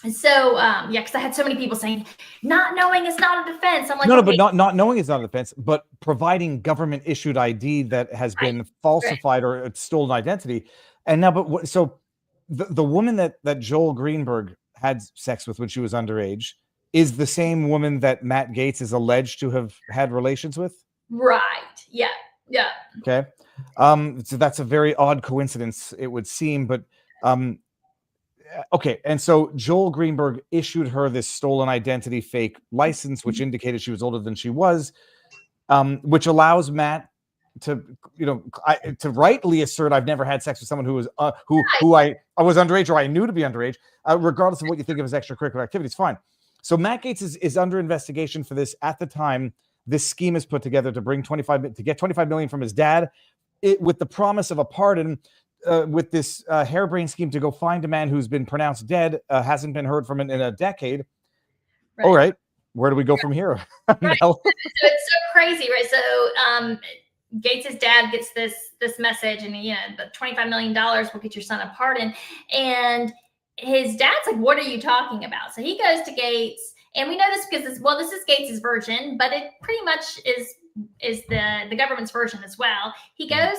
Because I had so many people saying not knowing is not a defense. I'm like, no, but not knowing is not a defense, but providing government issued ID that has been falsified or stolen identity. And now, so the woman that Joel Greenberg had sex with when she was underage is the same woman that Matt Gaetz is alleged to have had relations with? Right. Yeah. Okay. So that's a very odd coincidence, it would seem, but okay, and so Joel Greenberg issued her this stolen identity fake license, which indicated she was older than she was, which allows Matt to, to rightly assert I've never had sex with someone who was who I was underage or I knew to be underage, regardless of what you think of his extracurricular activities. Fine. So Matt Gaetz is under investigation for this. At the time, this scheme is put together to get 25 million from his dad, with the promise of a pardon. With this harebrained scheme to go find a man who's been pronounced dead, hasn't been heard from in a decade. Right. All right, where do we go from here? Right. So it's so crazy, right? So Gaetz' dad gets this message, and the $25 million will get your son a pardon. And his dad's like, "What are you talking about?" So he goes to Gaetz, and we know this because this is Gaetz' version, but it pretty much is the government's version as well. He goes,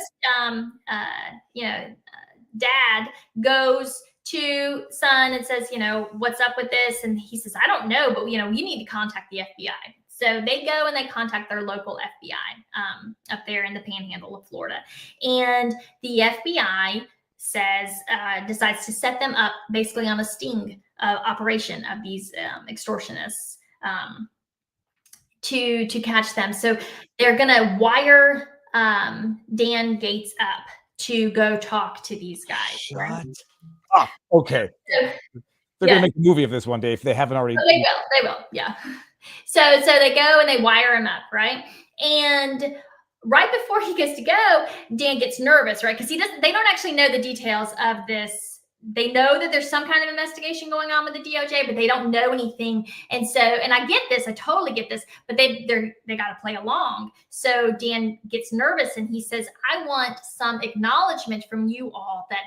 dad goes to son and says, "What's up with this?" And he says, "I don't know, but you need to contact the FBI." So they go and they contact their local FBI up there in the Panhandle of Florida, and the FBI decides to set them up basically on a sting operation of these extortionists. To catch them. So they're going to wire Dan Gaetz up to go talk to these guys. Shut up. Okay. So, they're going to make a movie of this one day if they haven't already. Oh, they will. Yeah. So they go and they wire him up, right? And right before he gets to go, Dan gets nervous, right? Because they don't actually know the details of this. They know that there's some kind of investigation going on with the DOJ, but they don't know anything. And so, and I get this, I totally get this, but they got to play along. So Dan gets nervous and he says, "I want some acknowledgement from you all that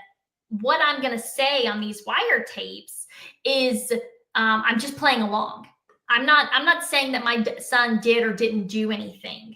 what I'm going to say on these wiretapes is I'm just playing along. I'm not saying that my son did or didn't do anything."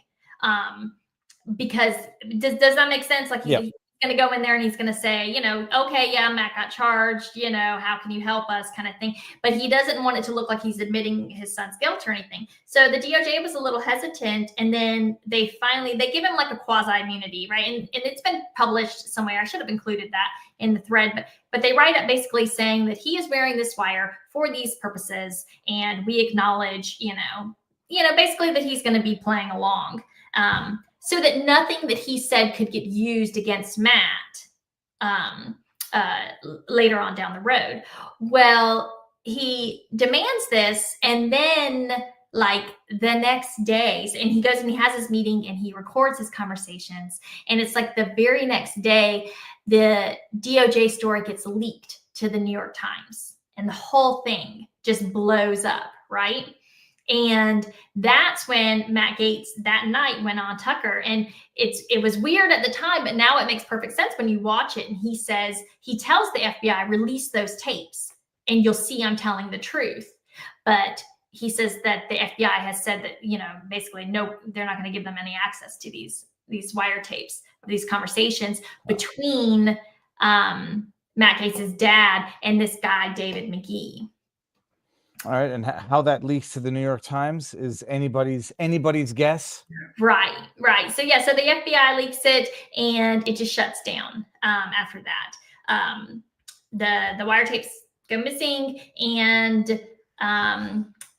Because does that make sense? Like he's going to go in there and he's going to say, "Okay, yeah, Matt got charged, how can you help us?" kind of thing. But he doesn't want it to look like he's admitting his son's guilt or anything. So the DOJ was a little hesitant. And then they give him like a quasi immunity, right? And it's been published somewhere. I should have included that in the thread, but they write up basically saying that he is wearing this wire for these purposes. And we acknowledge, basically that he's going to be playing along. So that nothing that he said could get used against Matt later on down the road. Well, he demands this, and then like the next days, and he goes and he has his meeting and he records his conversations. And it's like the very next day, the DOJ story gets leaked to the New York Times, and the whole thing just blows up, right? And that's when Matt Gaetz that night went on Tucker. And it was weird at the time, but now it makes perfect sense when you watch it. And he tells the FBI, "Release those tapes and you'll see I'm telling the truth." But he says that the FBI has said that, basically, no, they're not going to give them any access to these wiretapes, these conversations between Matt Gaetz' dad and this guy, David McGee. All right, and how that leaks to the New York Times is anybody's guess. Right. So so the FBI leaks it, and it just shuts down after that. The wiretapes go missing, and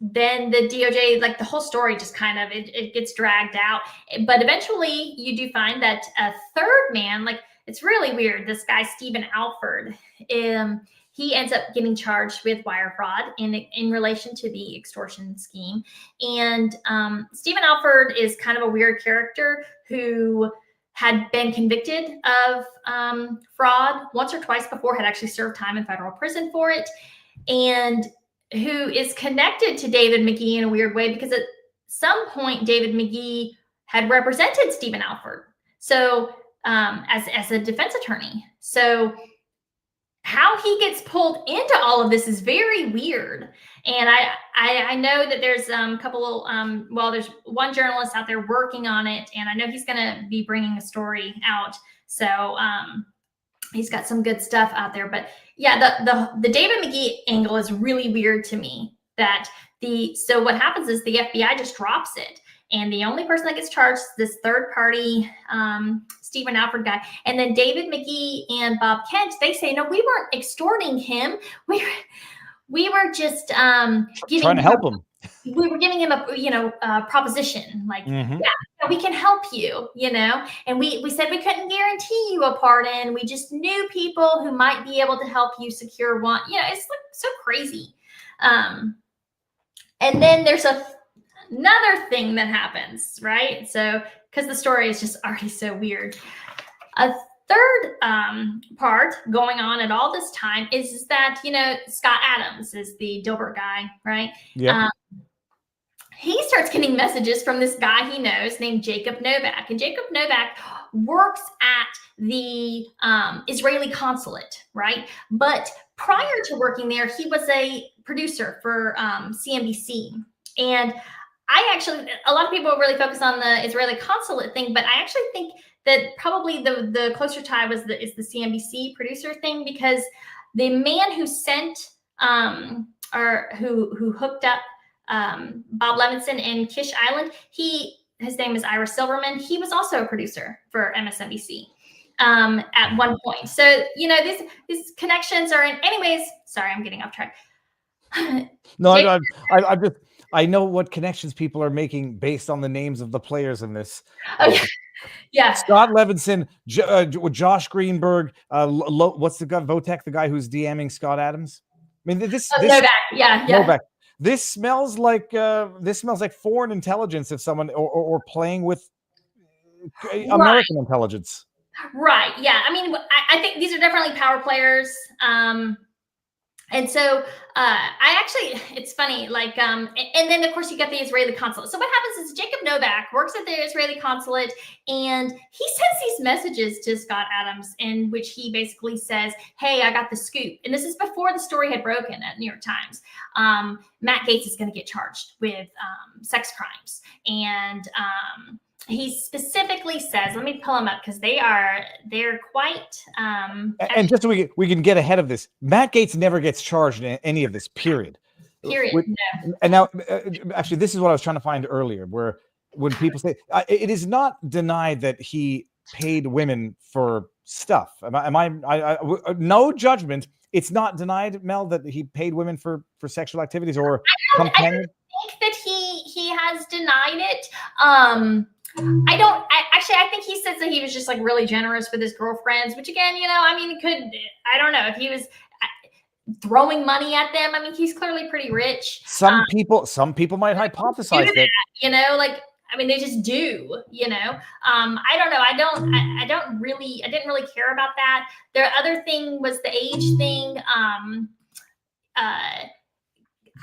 then the DOJ, like the whole story, just kind of it gets dragged out. But eventually, you do find that a third man, like it's really weird. This guy Stephen Alford. He ends up getting charged with wire fraud in relation to the extortion scheme. And Stephen Alford is kind of a weird character who had been convicted of fraud once or twice before, had actually served time in federal prison for it, and who is connected to David McGee in a weird way because at some point David McGee had represented Stephen Alford. So as a defense attorney. So how he gets pulled into all of this is very weird. And I know that there's a couple, there's one journalist out there working on it, and I know he's going to be bringing a story out. So he's got some good stuff out there. But yeah, the David McGee angle is really weird to me. So what happens is the FBI just drops it. And the only person that gets charged is this third party, Stephen Alford guy. And then David McGee and Bob Kent, they say, no, we weren't extorting him. We were just trying to help him. We were giving him a proposition like, yeah, we can help you, and we said we couldn't guarantee you a pardon. We just knew people who might be able to help you secure one. It's like so crazy. And then there's another thing that happens, right? So, because the story is just already so weird. A third part going on at all this time is that, Scott Adams is the Dilbert guy, right? Yeah. He starts getting messages from this guy he knows named Jacob Novak. And Jacob Novak works at the Israeli consulate, right? But prior to working there, he was a producer for CNBC. And a lot of people really focus on the Israeli consulate thing, but I actually think that probably the closer tie is the CNBC producer thing, because the man who sent or who hooked up Bob Levinson in Kish Island, his name is Ira Silverman. He was also a producer for MSNBC at one point. So these connections are in. Anyways, sorry, I'm getting off track. No, I know what connections people are making based on the names of the players in this. Yeah. Scott Levinson, Josh Greenberg, what's the guy, Votek, the guy who's DMing Scott Adams? I mean, this Novak. Yeah. Novak. This smells like foreign intelligence, if someone or playing with American intelligence. Right. Yeah. I mean, I think these are definitely power players. And so it's funny, like, and then of course you got the Israeli consulate. So what happens is Jacob Novak works at the Israeli consulate, and he sends these messages to Scott Adams in which he basically says, hey, I got the scoop. And this is before the story had broken at New York Times. Matt Gaetz is going to get charged with sex crimes. And he specifically says, let me pull them up because they're quite. And just so we can get ahead of this, Matt Gaetz never gets charged in any of this. Period. No. And now, actually, this is what I was trying to find earlier, where when people say it is not denied that he paid women for stuff. No judgment. It's not denied, Mel, that he paid women for sexual activities or companions. I think that he has denied it. I think he says that he was just like really generous with his girlfriends, which again, I don't know if he was throwing money at them. I mean, he's clearly pretty rich. Some people might hypothesize that. They just do, I don't know. I didn't really care about that. The other thing was the age thing.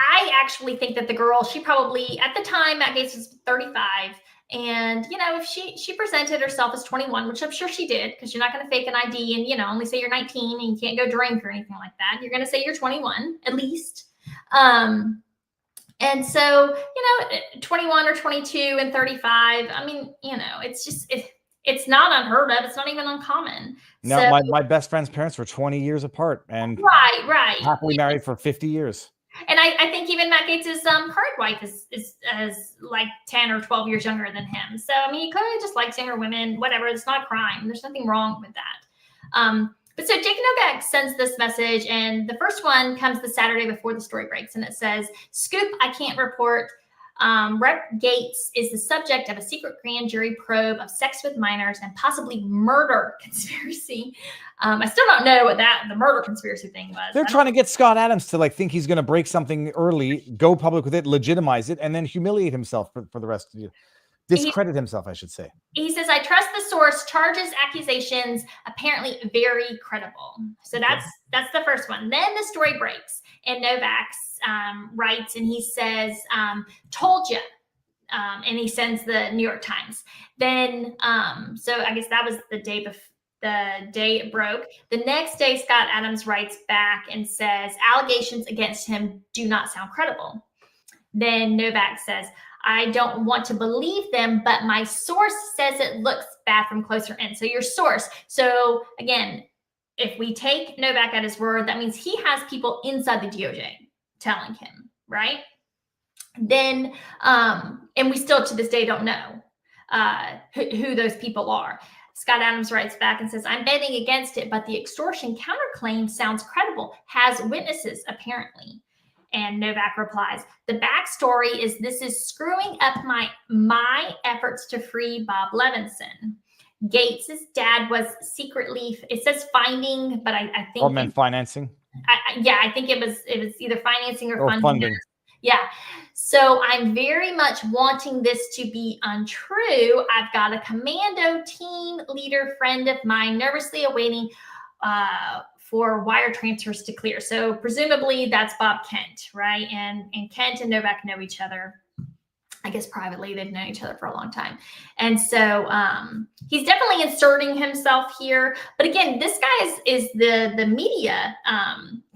I actually think that the girl, she probably, at the time, Matt Gaetz was 35. And, if she presented herself as 21, which I'm sure she did, because you're not going to fake an ID and, only say you're 19 and you can't go drink or anything like that. You're going to say you're 21, at least. And so, 21 or 22 and 35, I mean, it's just, it's not unheard of. It's not even uncommon. No, so, my best friend's parents were 20 years apart and right. happily married for 50 years. And I think even Matt Gaetz' current wife is like 10 or 12 years younger than him. So, I mean, he clearly just likes younger women, whatever. It's not a crime. There's nothing wrong with that. But so Jacob Novak sends this message, and the first one comes the Saturday before the story breaks, and it says, "Scoop, I can't report. Rep. Gaetz is the subject of a secret grand jury probe of sex with minors and possibly murder conspiracy." I still don't know what the murder conspiracy thing was. They're trying to get Scott Adams to think he's going to break something early, go public with it, legitimize it, and then humiliate himself for the rest of you. Discredit himself, I should say. He says, "I trust the source. Charges, accusations, apparently very credible." So that's the first one. Then the story breaks, and Novak writes, and he says, "Told you," and he sends the New York Times. Then, so I guess that was the day before. The day it broke. The next day, Scott Adams writes back and says, "Allegations against him do not sound credible." Then Novak says, "I don't want to believe them, but my source says it looks bad from closer in." So your source. So again, if we take Novak at his word, that means he has people inside the DOJ telling him, right? then, and we still to this day don't know who those people are. Scott Adams writes back and says, I'm betting against it, but the extortion counterclaim sounds credible, has witnesses apparently. And Novak replies, the backstory is this is screwing up my efforts to free Bob Levinson. Gaetz's dad was secretly, it says finding, but I think Or meant financing. I think it was either financing or funding. Yeah. So I'm very much wanting this to be untrue. I've got a commando team leader friend of mine nervously awaiting for wire transfers to clear. So presumably that's Bob Kent, right? And Kent and Novak know each other. I guess privately they've known each other for a long time. And so he's definitely inserting himself here. But again, this guy is the media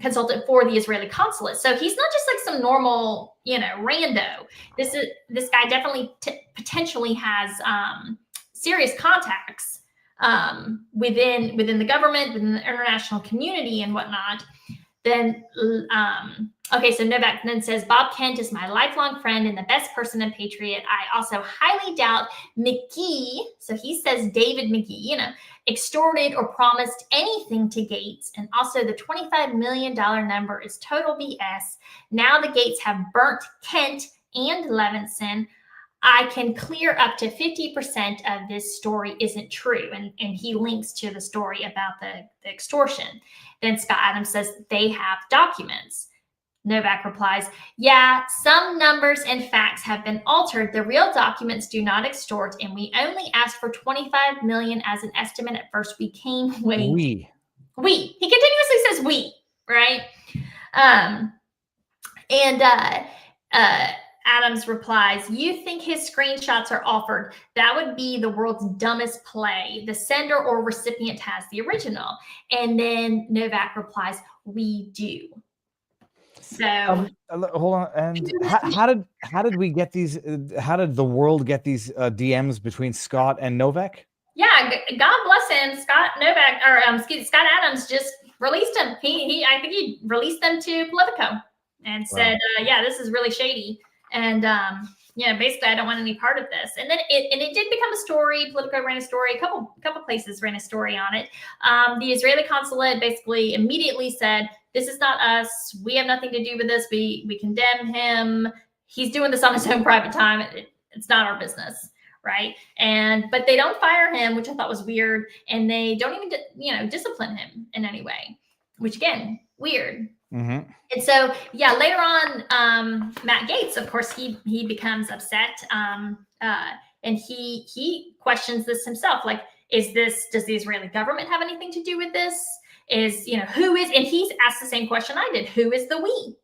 consultant for the Israeli consulate. So he's not just like some normal, rando. This guy definitely potentially has serious contacts within the government, within the international community and whatnot. Then, okay, so Novak then says, Bob Kent is my lifelong friend and the best person and patriot. I also highly doubt McGee, so he says David McGee, extorted or promised anything to Gaetz. And also the $25 million number is total BS. Now the Gaetz have burnt Kent and Levinson. I can clear up to 50% of this story isn't true. And he links to the story about the extortion. Then Scott Adams says they have documents. Novak replies, yeah, some numbers and facts have been altered. The real documents do not extort, and we only asked for 25 million as an estimate at first. We came way. We. He continuously says we, right? Adams replies, you think his screenshots are offered? That would be the world's dumbest play. The sender or recipient has the original. And then Novak replies, we do. So hold on. And how did we get these? How did the world get these DMs between Scott and Novak? Yeah, God bless him. Scott Adams just released them. I think he released them to Politico and said, yeah, this is really shady. And basically, I don't want any part of this. And then it did become a story. Politico ran a story. A couple places ran a story on it. The Israeli consulate basically immediately said, "This is not us. We have nothing to do with this. We condemn him. He's doing this on his own private time. It's not our business." Right. But they don't fire him, which I thought was weird. And they don't even, discipline him in any way, which again, weird. Mm-hmm. And so, later on, Matt Gaetz, of course, he becomes upset. And he questions this himself. Like, does the Israeli government have anything to do with this? Who is, and he's asked the same question I did. Who is the we?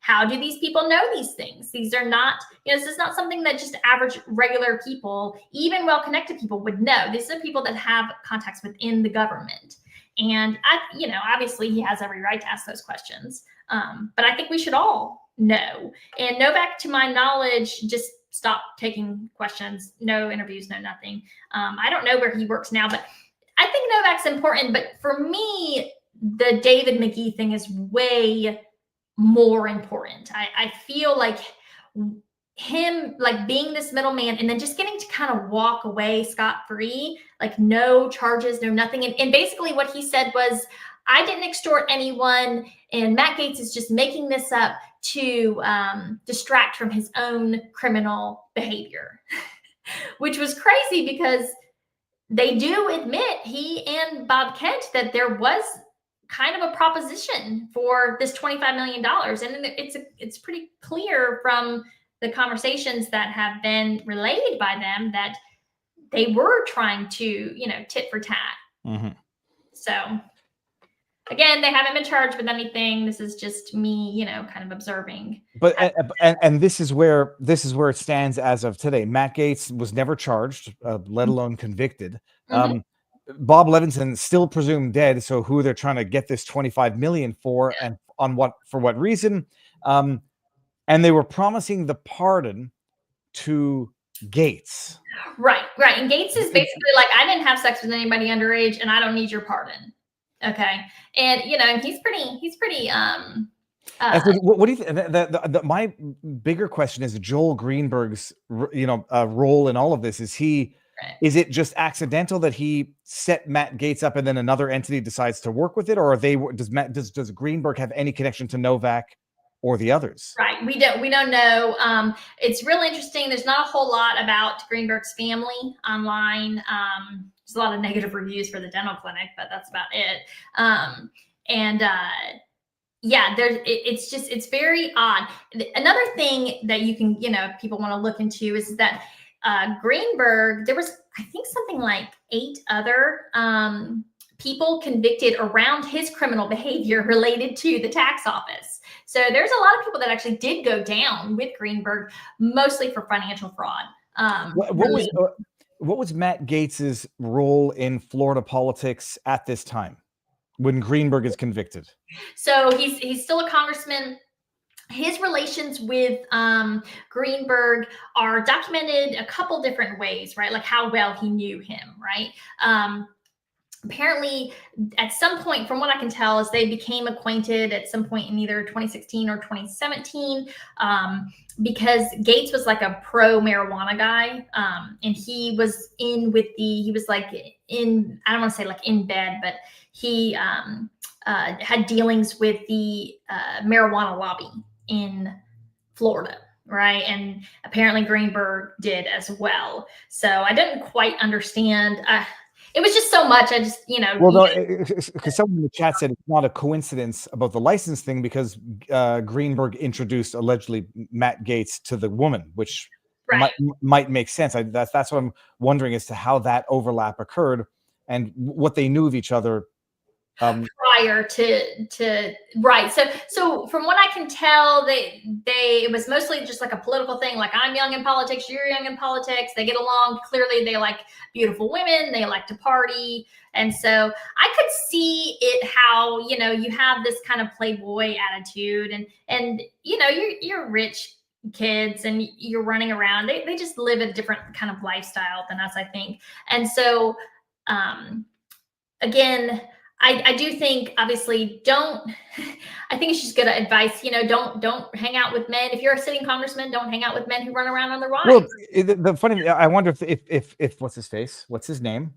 How do these people know these things? These are not, this is not something that just average, regular people, even well-connected people would know. These are people that have contacts within the government. And, obviously he has every right to ask those questions. But I think we should all know. And Novak, to my knowledge, just stopped taking questions, no interviews, no nothing. I don't know where he works now, but I think Novak's important. But for me, the David McGee thing is way more important. I feel like him like being this middleman and then just getting to kind of walk away scot-free, like no charges, no nothing. And basically what he said was, I didn't extort anyone, and Matt Gaetz is just making this up to distract from his own criminal behavior, which was crazy because they do admit, he and Bob Kent, that there was kind of a proposition for this $25 million. And it's pretty clear from the conversations that have been relayed by them that they were trying to, tit for tat. Mm-hmm. So again, they haven't been charged with anything. This is just me, kind of observing. But and this is where it stands as of today. Matt Gaetz was never charged, let alone convicted. Mm-hmm. Bob Levinson still presumed dead. So who they're trying to get this 25 million for, and for what reason? And they were promising the pardon to Gaetz. Right. And Gaetz is basically like, I didn't have sex with anybody underage, and I don't need your pardon. Okay. And he's pretty And so what do you think? My bigger question is Joel Greenberg's, role in all of this. Is it just accidental that he set Matt Gaetz up and then another entity decides to work with it, or does Greenberg have any connection to Novak or the others? Right. We don't know. It's really interesting. There's not a whole lot about Greenberg's family online. There's a lot of negative reviews for the dental clinic, but that's about it. It's very odd. Another thing that you can, people want to look into is that Greenberg, there was, I think, something like 8 other people convicted around his criminal behavior related to the tax office. So there's a lot of people that actually did go down with Greenberg, mostly for financial fraud. What was Matt Gaetz's role in Florida politics at this time when Greenberg is convicted? So he's still a congressman. His relations with Greenberg are documented a couple different ways, right? Like how well he knew him, right? Apparently, at some point, from what I can tell, is they became acquainted at some point in either 2016 or 2017, because Gaetz was like a pro marijuana guy, and he was I don't want to say like in bed, but he had dealings with the marijuana lobby in Florida, right? And apparently Greenberg did as well. So I didn't quite understand. It was just so much. I just, Well, no, because someone in the chat said it's not a coincidence about the license thing because Greenberg introduced allegedly Matt Gaetz to the woman, which might make sense. That's what I'm wondering as to how that overlap occurred and what they knew of each other prior to right. So from what I can tell, it was mostly just like a political thing. Like, I'm young in politics, you're young in politics. They get along. Clearly, they like beautiful women. They like to party. And so I could see it how, you have this kind of playboy attitude and you're rich kids and you're running around. They just live a different kind of lifestyle than us, I think. And so, again, I do think, obviously, I think it's just good advice, don't hang out with men. If you're a sitting congressman, don't hang out with men who run around on their wives. Well, the funny, I wonder if what's his face? What's his name?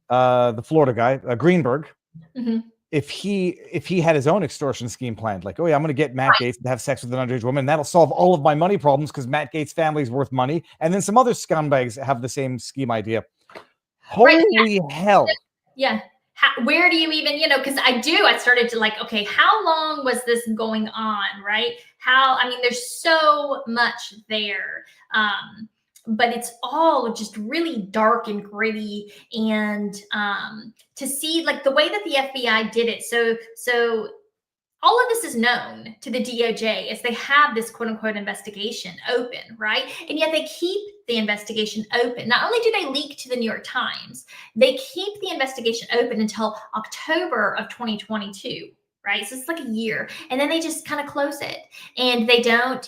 The Florida guy, Greenberg. Mm-hmm. If he had his own extortion scheme planned, like, oh yeah, I'm going to get Matt Gaetz to have sex with an underage woman, and that'll solve all of my money problems because Matt Gaetz' family is worth money. And then some other scumbags have the same scheme idea. Holy hell. Yeah. Where do you even, because I started to like, okay, how long was this going on, right? There's so much there. But it's all just really dark and gritty. And to see like the way that the FBI did it. So all of this is known to the DOJ as they have this quote unquote investigation open, right? And yet they keep the investigation open. Not only do they leak to the New York Times, they keep the investigation open until October of 2022, right? So it's like a year. And then they just kind of close it. And they don't,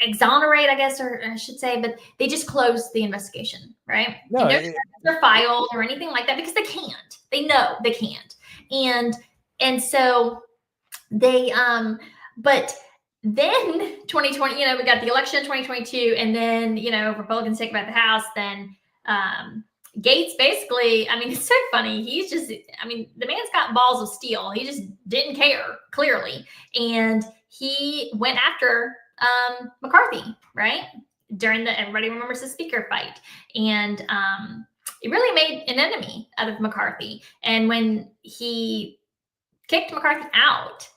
exonerate, I guess, or I should say, but they just close the investigation, right? No, and no charges are filed or anything like that because they can't. They know they can't. And so they but then 2020, we got the election in 2022, and then Republicans take back the House. Then Gaetz basically, it's so funny. He's just, the man's got balls of steel. He just didn't care, clearly, and he went after McCarthy, right? Everybody remembers the speaker fight, and it really made an enemy out of McCarthy. And when he kicked McCarthy out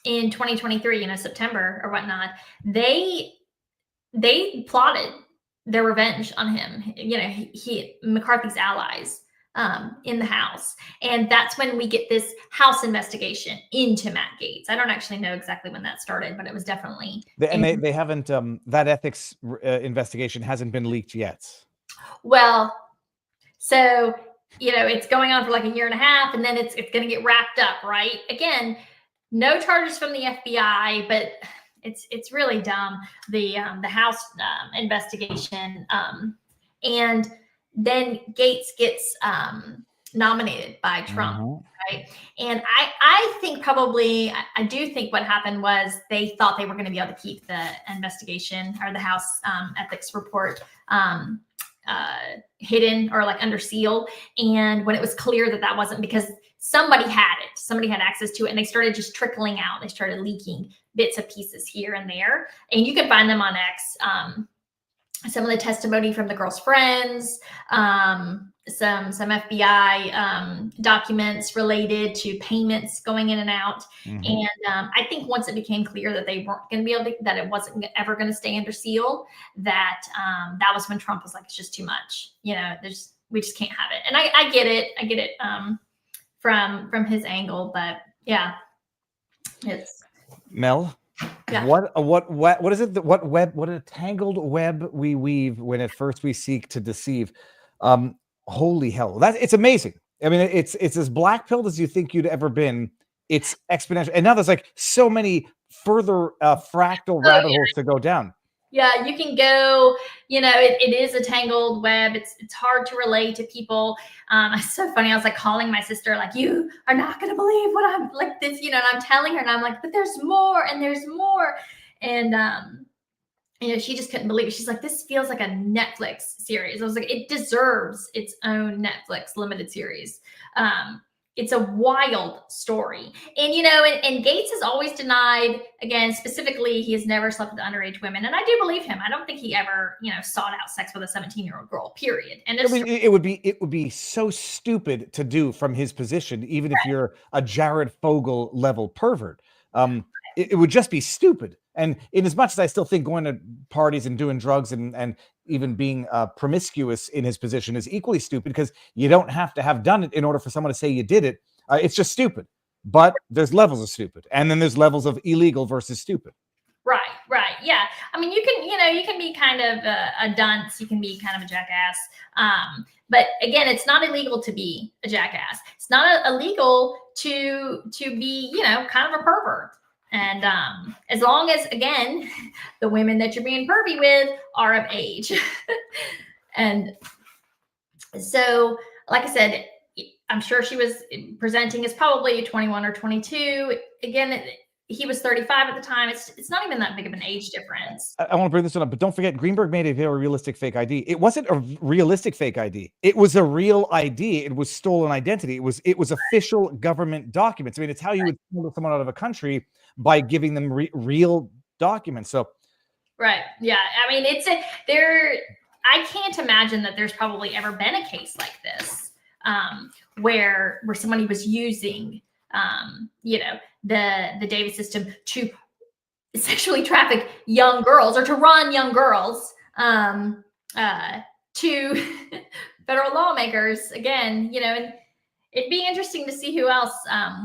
in 2023, September or whatnot, they plotted their revenge on him. McCarthy's allies in the House. And that's when we get this House investigation into Matt Gaetz. I don't actually know exactly when that started, but it was definitely. They haven't, that ethics investigation hasn't been leaked yet. Well, so, it's going on for like a year and a half, and then it's going to get wrapped up, right? Again, no charges from the FBI, but it's really dumb, the House investigation. And then Gaetz gets nominated by Trump, right? And I think probably, I do think what happened was they thought they were going to be able to keep the investigation or the House ethics report hidden or like under seal. And when it was clear that that wasn't, because somebody had access to it, and they started just trickling out. They started leaking bits and pieces here and there, and you can find them on X. Some of the testimony from the girls' friends, some FBI documents related to payments going in and out. And I think once it became clear that they weren't going to be able to, that it wasn't ever going to stay under seal, that that was when Trump was like, it's just too much. You know, we just can't have it. And I get it from his angle, but yeah, it's Mel. Yeah. What is it? What a tangled web we weave when at first we seek to deceive. Holy hell. It's amazing. I mean, it's as black pilled as you think you'd ever been. It's exponential. And now there's like so many further fractal rabbit holes to go down. Yeah, you can go, you know, it is a tangled web. It's hard to relate to people. It's so funny. I was like calling my sister, like, you are not going to believe what I'm like this, you know, and I'm telling her, and I'm like, but there's more and there's more. And, you know, she just couldn't believe it. She's like, this feels like a Netflix series. I was like, it deserves its own Netflix limited series. It's a wild story. And, you know, and Gaetz has always denied, again, specifically, he has never slept with underage women. And I do believe him. I don't think he ever, you know, sought out sex with a 17-year-old girl, period. And I mean, it would be so stupid to do from his position, even if you're a Jared Fogle level pervert. It would just be stupid. And in as much as I still think going to parties and doing drugs and even being promiscuous in his position is equally stupid, because you don't have to have done it in order for someone to say you did it. It's just stupid. But there's levels of stupid, and then there's levels of illegal versus stupid. Right. Yeah. I mean, you can be kind of a dunce. You can be kind of a jackass. But again, it's not illegal to be a jackass. It's not illegal to be, you know, kind of a pervert. And as long as, again, the women that you're being pervy with are of age. And so, like I said, I'm sure she was presenting as probably 21 or 22. Again, he was 35 at the time. It's not even that big of an age difference. I want to bring this one up, but don't forget, Greenberg made a very realistic fake ID. It wasn't a realistic fake ID. It was a real ID. It was stolen identity. It was official government documents. I mean, it's how you would steal someone out of a country, by giving them real documents. So, right, yeah. I mean, I can't imagine that there's probably ever been a case like this, where somebody was using, you know, the Davis system to sexually traffic young girls, or to run young girls to federal lawmakers. Again, you know, and it'd be interesting to see who else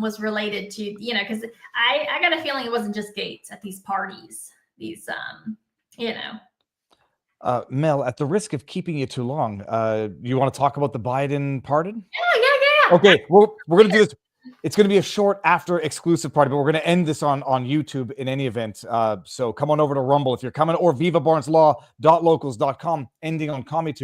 was related to, you know, because I got a feeling it wasn't just Gaetz at these parties. These, you know. Mel, at the risk of keeping you too long, you want to talk about the Biden pardon? Yeah. Okay, well, we're going to do this. It's going to be a short after exclusive party, but we're going to end this on YouTube in any event. So come on over to Rumble if you're coming, or vivabarneslaw.locals.com, ending on CommuTube.